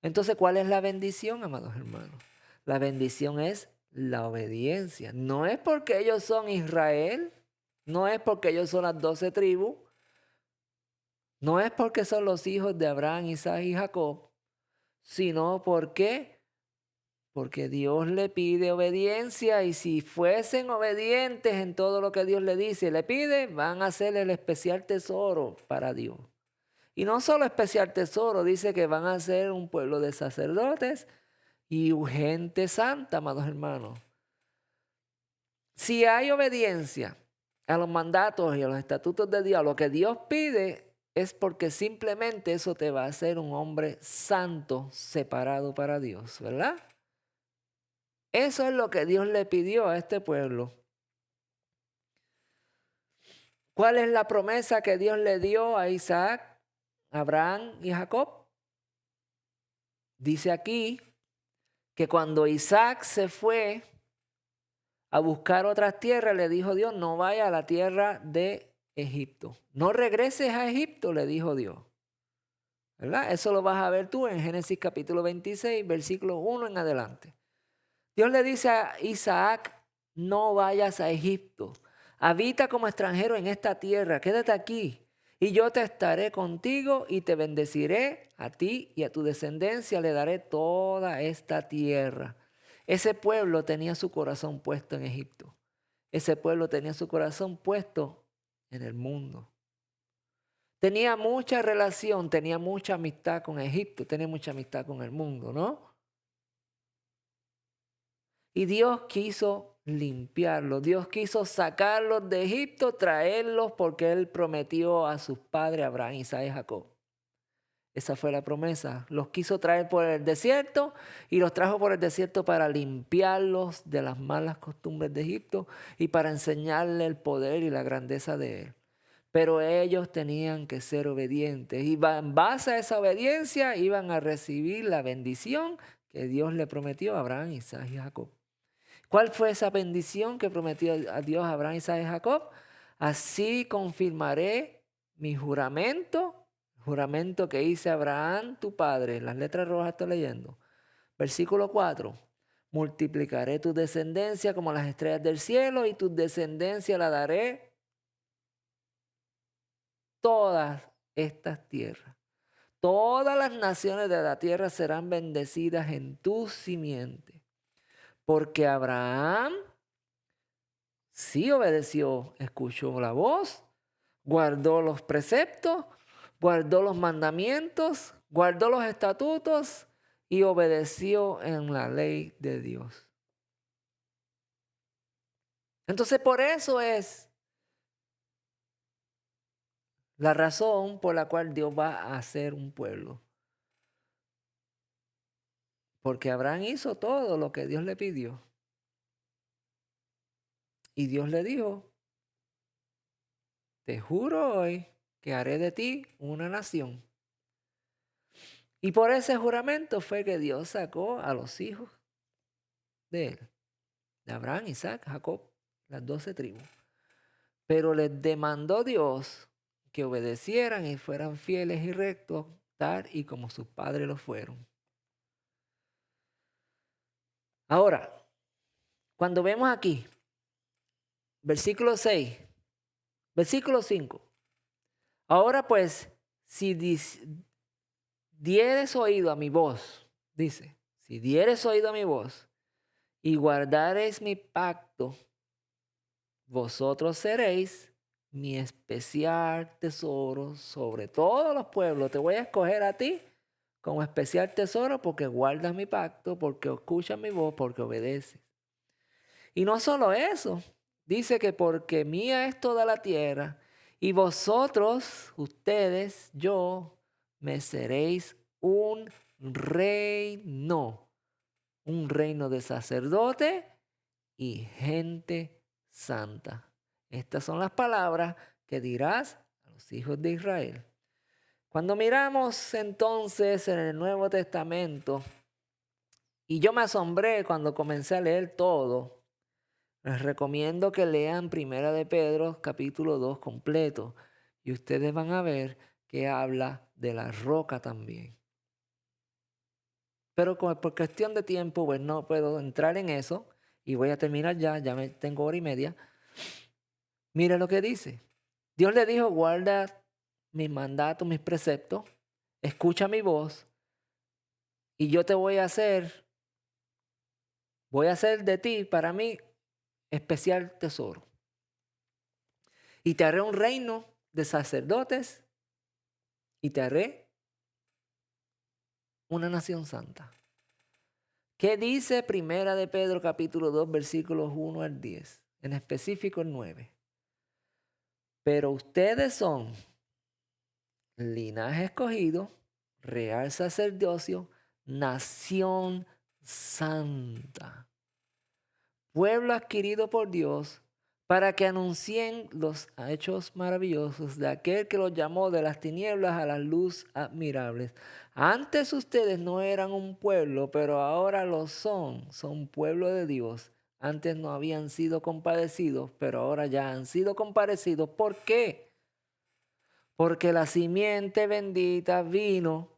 Entonces, ¿cuál es la bendición, amados hermanos? La bendición es la obediencia. No es porque ellos son Israel, no es porque ellos son las 12 tribus, no es porque son los hijos de Abraham, Isaac y Jacob, sino porque Dios le pide obediencia y si fuesen obedientes en todo lo que Dios le dice y le pide, van a ser el especial tesoro para Dios. Y no solo especial tesoro, dice que van a ser un pueblo de sacerdotes y gente santa, amados hermanos. Si hay obediencia a los mandatos y a los estatutos de Dios, lo que Dios pide es porque simplemente eso te va a hacer un hombre santo, separado para Dios, ¿verdad? Eso es lo que Dios le pidió a este pueblo. ¿Cuál es la promesa que Dios le dio a Isaac, Abraham y Jacob? Dice aquí que cuando Isaac se fue a buscar otras tierras, le dijo Dios, no vaya a la tierra de Egipto. No regreses a Egipto, le dijo Dios. ¿Verdad? Eso lo vas a ver tú en Génesis capítulo 26, versículo 1 en adelante. Dios le dice a Isaac, no vayas a Egipto. Habita como extranjero en esta tierra, quédate aquí. Y yo te estaré contigo y te bendeciré a ti y a tu descendencia. Le daré toda esta tierra. Ese pueblo tenía su corazón puesto en Egipto. Ese pueblo tenía su corazón puesto en el mundo. Tenía mucha relación, tenía mucha amistad con Egipto, tenía mucha amistad con el mundo, ¿no? Y Dios quiso limpiarlos, Dios quiso sacarlos de Egipto, traerlos porque Él prometió a sus padres Abraham, Isaac y Jacob. Esa fue la promesa. Los quiso traer por el desierto y los trajo por el desierto para limpiarlos de las malas costumbres de Egipto y para enseñarle el poder y la grandeza de Él. Pero ellos tenían que ser obedientes y en base a esa obediencia iban a recibir la bendición que Dios le prometió a Abraham, Isaac y Jacob. ¿Cuál fue esa bendición que prometió a Dios a Abraham, Isaac y Jacob? Así confirmaré mi juramento que hice a Abraham, tu padre. Las letras rojas estoy leyendo. Versículo 4. Multiplicaré tu descendencia como las estrellas del cielo y tu descendencia la daré todas estas tierras. Todas las naciones de la tierra serán bendecidas en tu simiente. Porque Abraham sí obedeció, escuchó la voz, guardó los preceptos, guardó los mandamientos, guardó los estatutos y obedeció en la ley de Dios. Entonces por eso es la razón por la cual Dios va a hacer un pueblo. Porque Abraham hizo todo lo que Dios le pidió. Y Dios le dijo, te juro hoy que haré de ti una nación. Y por ese juramento fue que Dios sacó a los hijos de él, de Abraham, Isaac, Jacob, las 12 tribus. Pero les demandó Dios que obedecieran y fueran fieles y rectos, tal y como sus padres lo fueron. Ahora, cuando vemos aquí, versículo 6, versículo 5. Ahora pues, si dieres oído a mi voz, dice, si dieres oído a mi voz y guardareis mi pacto, vosotros seréis mi especial tesoro sobre todos los pueblos. Te voy a escoger a ti como especial tesoro porque guardas mi pacto, porque escuchas mi voz, porque obedeces. Y no solo eso, dice que porque mía es toda la tierra y vosotros, ustedes, yo, me seréis un reino de sacerdote y gente santa. Estas son las palabras que dirás a los hijos de Israel. Cuando miramos entonces en el Nuevo Testamento, y yo me asombré cuando comencé a leer todo, les recomiendo que lean Primera de Pedro, capítulo 2 completo, y ustedes van a ver que habla de la roca también. Pero por cuestión de tiempo, pues no puedo entrar en eso, y voy a terminar ya tengo hora y media. Mira lo que dice. Dios le dijo, guarda mis mandatos, mis preceptos, escucha mi voz, y yo te voy a hacer de ti, para mí, especial tesoro. Y te haré un reino de sacerdotes y te haré una nación santa. ¿Qué dice Primera de Pedro capítulo 2 versículos 1 al 10? En específico el 9. Pero ustedes son linaje escogido, real sacerdocio, nación santa, pueblo adquirido por Dios, para que anuncien los hechos maravillosos de aquel que los llamó de las tinieblas a la luz admirable. Antes ustedes no eran un pueblo, pero ahora lo son pueblo de Dios. Antes no habían sido compadecidos, pero ahora ya han sido compadecidos. ¿Por qué? Porque la simiente bendita vino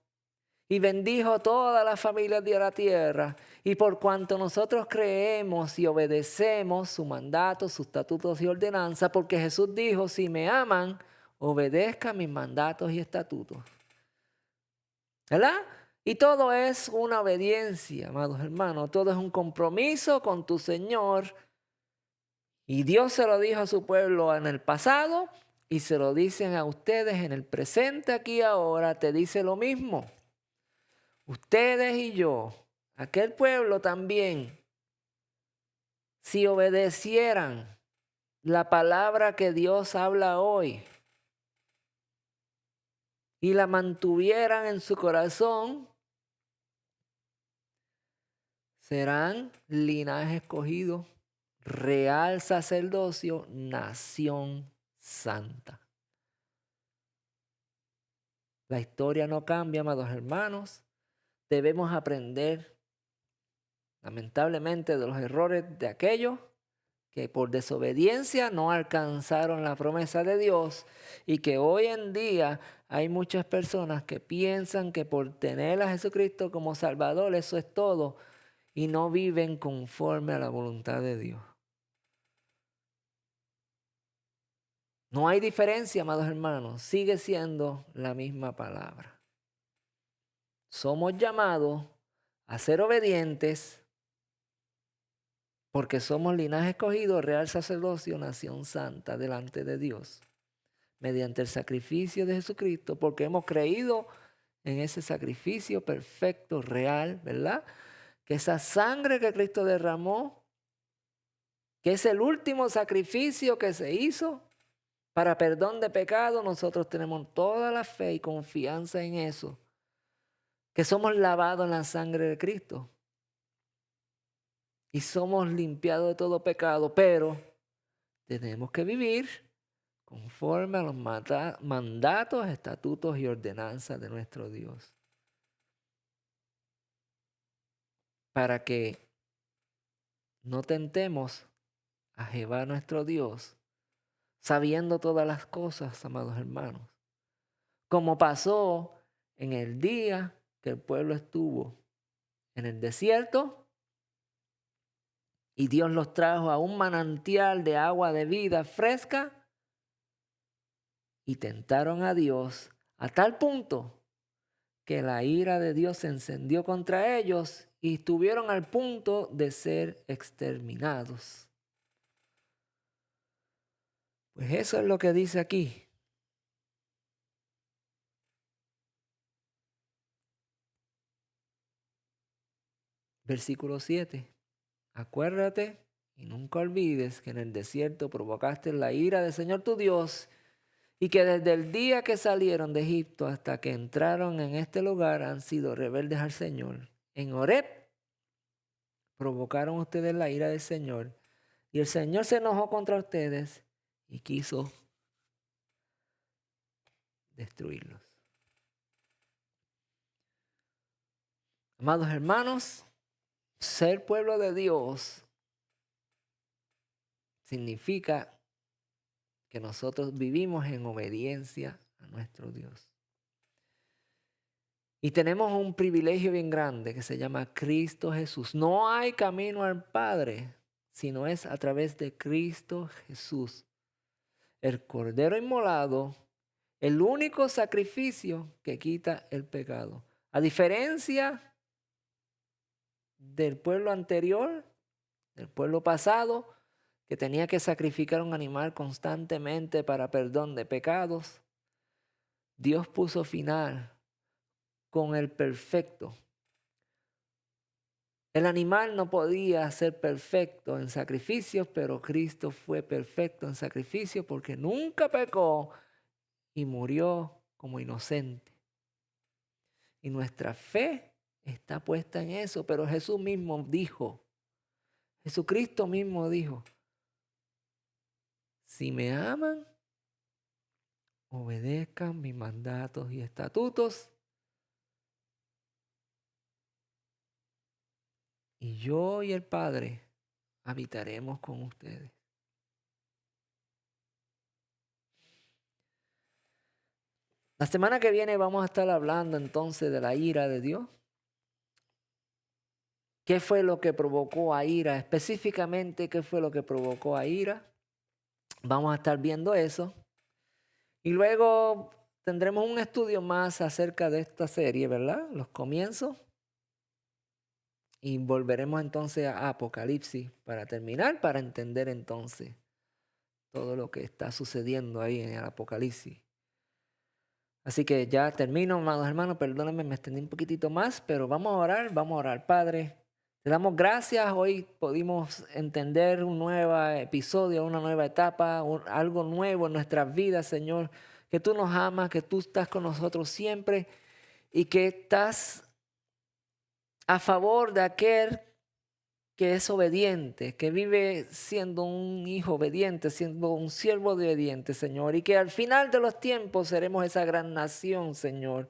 y bendijo todas las familias de la tierra. Y por cuanto nosotros creemos y obedecemos su mandato, sus estatutos y ordenanzas, porque Jesús dijo, si me aman, obedezcan mis mandatos y estatutos. ¿Verdad? Y todo es una obediencia, amados hermanos. Todo es un compromiso con tu Señor. Y Dios se lo dijo a su pueblo en el pasado y se lo dicen a ustedes en el presente, aquí y ahora. Te dice lo mismo. Ustedes y yo, aquel pueblo también, si obedecieran la palabra que Dios habla hoy y la mantuvieran en su corazón, serán linaje escogido, real sacerdocio, nación santa. La historia no cambia, amados hermanos. Debemos aprender, lamentablemente, de los errores de aquellos que por desobediencia no alcanzaron la promesa de Dios y que hoy en día hay muchas personas que piensan que por tener a Jesucristo como Salvador eso es todo y no viven conforme a la voluntad de Dios. No hay diferencia, amados hermanos, sigue siendo la misma palabra. Somos llamados a ser obedientes porque somos linaje escogido, real sacerdocio, nación santa delante de Dios, mediante el sacrificio de Jesucristo, porque hemos creído en ese sacrificio perfecto, real, ¿verdad? Que esa sangre que Cristo derramó, que es el último sacrificio que se hizo para perdón de pecado, nosotros tenemos toda la fe y confianza en eso, que somos lavados en la sangre de Cristo y somos limpiados de todo pecado, pero tenemos que vivir conforme a los mandatos, estatutos y ordenanzas de nuestro Dios, para que no tentemos a Jehová nuestro Dios, sabiendo todas las cosas, amados hermanos, como pasó en el día que el pueblo estuvo en el desierto y Dios los trajo a un manantial de agua de vida fresca y tentaron a Dios a tal punto que la ira de Dios se encendió contra ellos y estuvieron al punto de ser exterminados. Pues eso es lo que dice aquí. Versículo 7. Acuérdate y nunca olvides que en el desierto provocaste la ira del Señor tu Dios y que desde el día que salieron de Egipto hasta que entraron en este lugar han sido rebeldes al Señor. En Horeb provocaron ustedes la ira del Señor y el Señor se enojó contra ustedes y quiso destruirlos. Amados hermanos, ser pueblo de Dios significa que nosotros vivimos en obediencia a nuestro Dios. Y tenemos un privilegio bien grande que se llama Cristo Jesús. No hay camino al Padre, sino es a través de Cristo Jesús, el Cordero inmolado, el único sacrificio que quita el pecado. A diferencia del pueblo anterior, del pueblo pasado, que tenía que sacrificar un animal constantemente para perdón de pecados, Dios puso final con el perfecto. El animal no podía ser perfecto en sacrificios, pero Cristo fue perfecto en sacrificio porque nunca pecó y murió como inocente. Y nuestra fe está puesta en eso, pero Jesús mismo dijo, Jesucristo mismo dijo, si me aman, obedezcan mis mandatos y estatutos, y yo y el Padre habitaremos con ustedes. La semana que viene vamos a estar hablando entonces de la ira de Dios. ¿Qué fue lo que provocó a ira? Específicamente, ¿qué fue lo que provocó a ira? Vamos a estar viendo eso. Y luego tendremos un estudio más acerca de esta serie, ¿verdad? Los comienzos. Y volveremos entonces a Apocalipsis para terminar, para entender entonces todo lo que está sucediendo ahí en el Apocalipsis. Así que ya termino, amados hermanos, perdónenme, me extendí un poquitito más, pero vamos a orar. Padre, te damos gracias, hoy pudimos entender un nuevo episodio, una nueva etapa, algo nuevo en nuestras vidas, Señor, que tú nos amas, que tú estás con nosotros siempre y que estás a favor de aquel que es obediente, que vive siendo un hijo obediente, siendo un siervo obediente, Señor, y que al final de los tiempos seremos esa gran nación, Señor,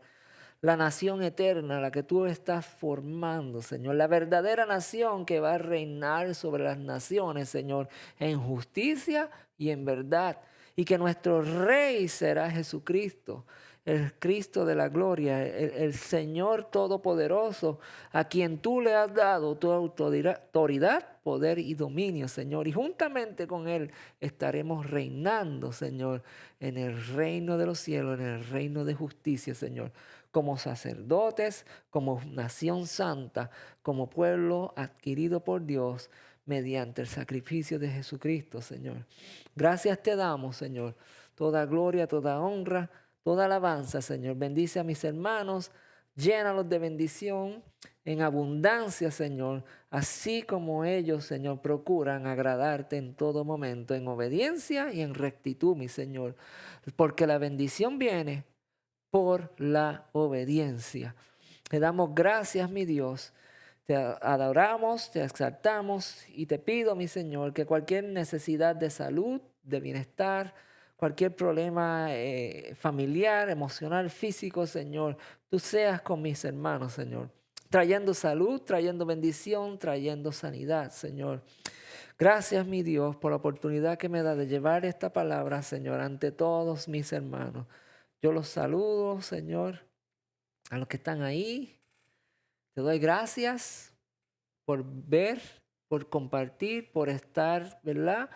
la nación eterna, la que tú estás formando, Señor, la verdadera nación que va a reinar sobre las naciones, Señor, en justicia y en verdad, y que nuestro Rey será Jesucristo, el Cristo de la gloria, el Señor Todopoderoso, a quien tú le has dado tu autoridad, poder y dominio, Señor. Y juntamente con Él estaremos reinando, Señor, en el reino de los cielos, en el reino de justicia, Señor, como sacerdotes, como nación santa, como pueblo adquirido por Dios mediante el sacrificio de Jesucristo, Señor. Gracias te damos, Señor. Toda gloria, toda honra, toda alabanza, Señor. Bendice a mis hermanos, llénalos de bendición en abundancia, Señor, así como ellos, Señor, procuran agradarte en todo momento, en obediencia y en rectitud, mi Señor, porque la bendición viene por la obediencia. Te damos gracias, mi Dios. Te adoramos, te exaltamos y te pido, mi Señor, que cualquier necesidad de salud, de bienestar, cualquier problema familiar, emocional, físico, Señor, tú seas con mis hermanos, Señor, trayendo salud, trayendo bendición, trayendo sanidad, Señor. Gracias, mi Dios, por la oportunidad que me da de llevar esta palabra, Señor, ante todos mis hermanos. Yo los saludo, Señor, a los que están ahí. Te doy gracias por ver, por compartir, por estar, ¿verdad?,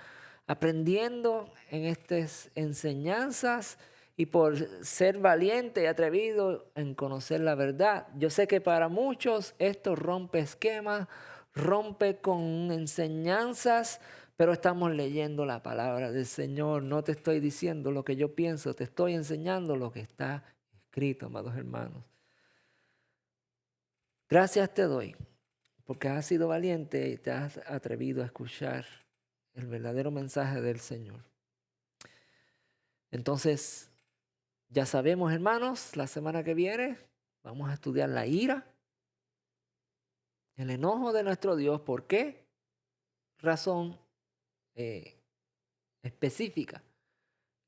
aprendiendo en estas enseñanzas y por ser valiente y atrevido en conocer la verdad. Yo sé que para muchos esto rompe esquemas, rompe con enseñanzas, pero estamos leyendo la palabra del Señor. No te estoy diciendo lo que yo pienso, te estoy enseñando lo que está escrito, amados hermanos. Gracias te doy, porque has sido valiente y te has atrevido a escuchar el verdadero mensaje del Señor. Entonces, ya sabemos, hermanos, la semana que viene vamos a estudiar la ira, el enojo de nuestro Dios. ¿Por qué razón específica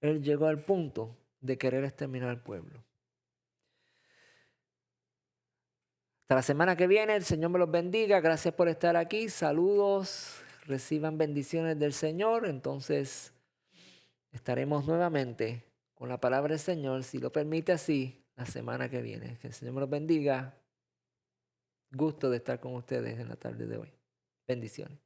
Él llegó al punto de querer exterminar al pueblo? Hasta la semana que viene, el Señor me los bendiga. Gracias por estar aquí. Saludos, reciban bendiciones del Señor. Entonces, estaremos nuevamente con la palabra del Señor, si lo permite así, la semana que viene. Que el Señor me los bendiga. Gusto de estar con ustedes en la tarde de hoy. Bendiciones.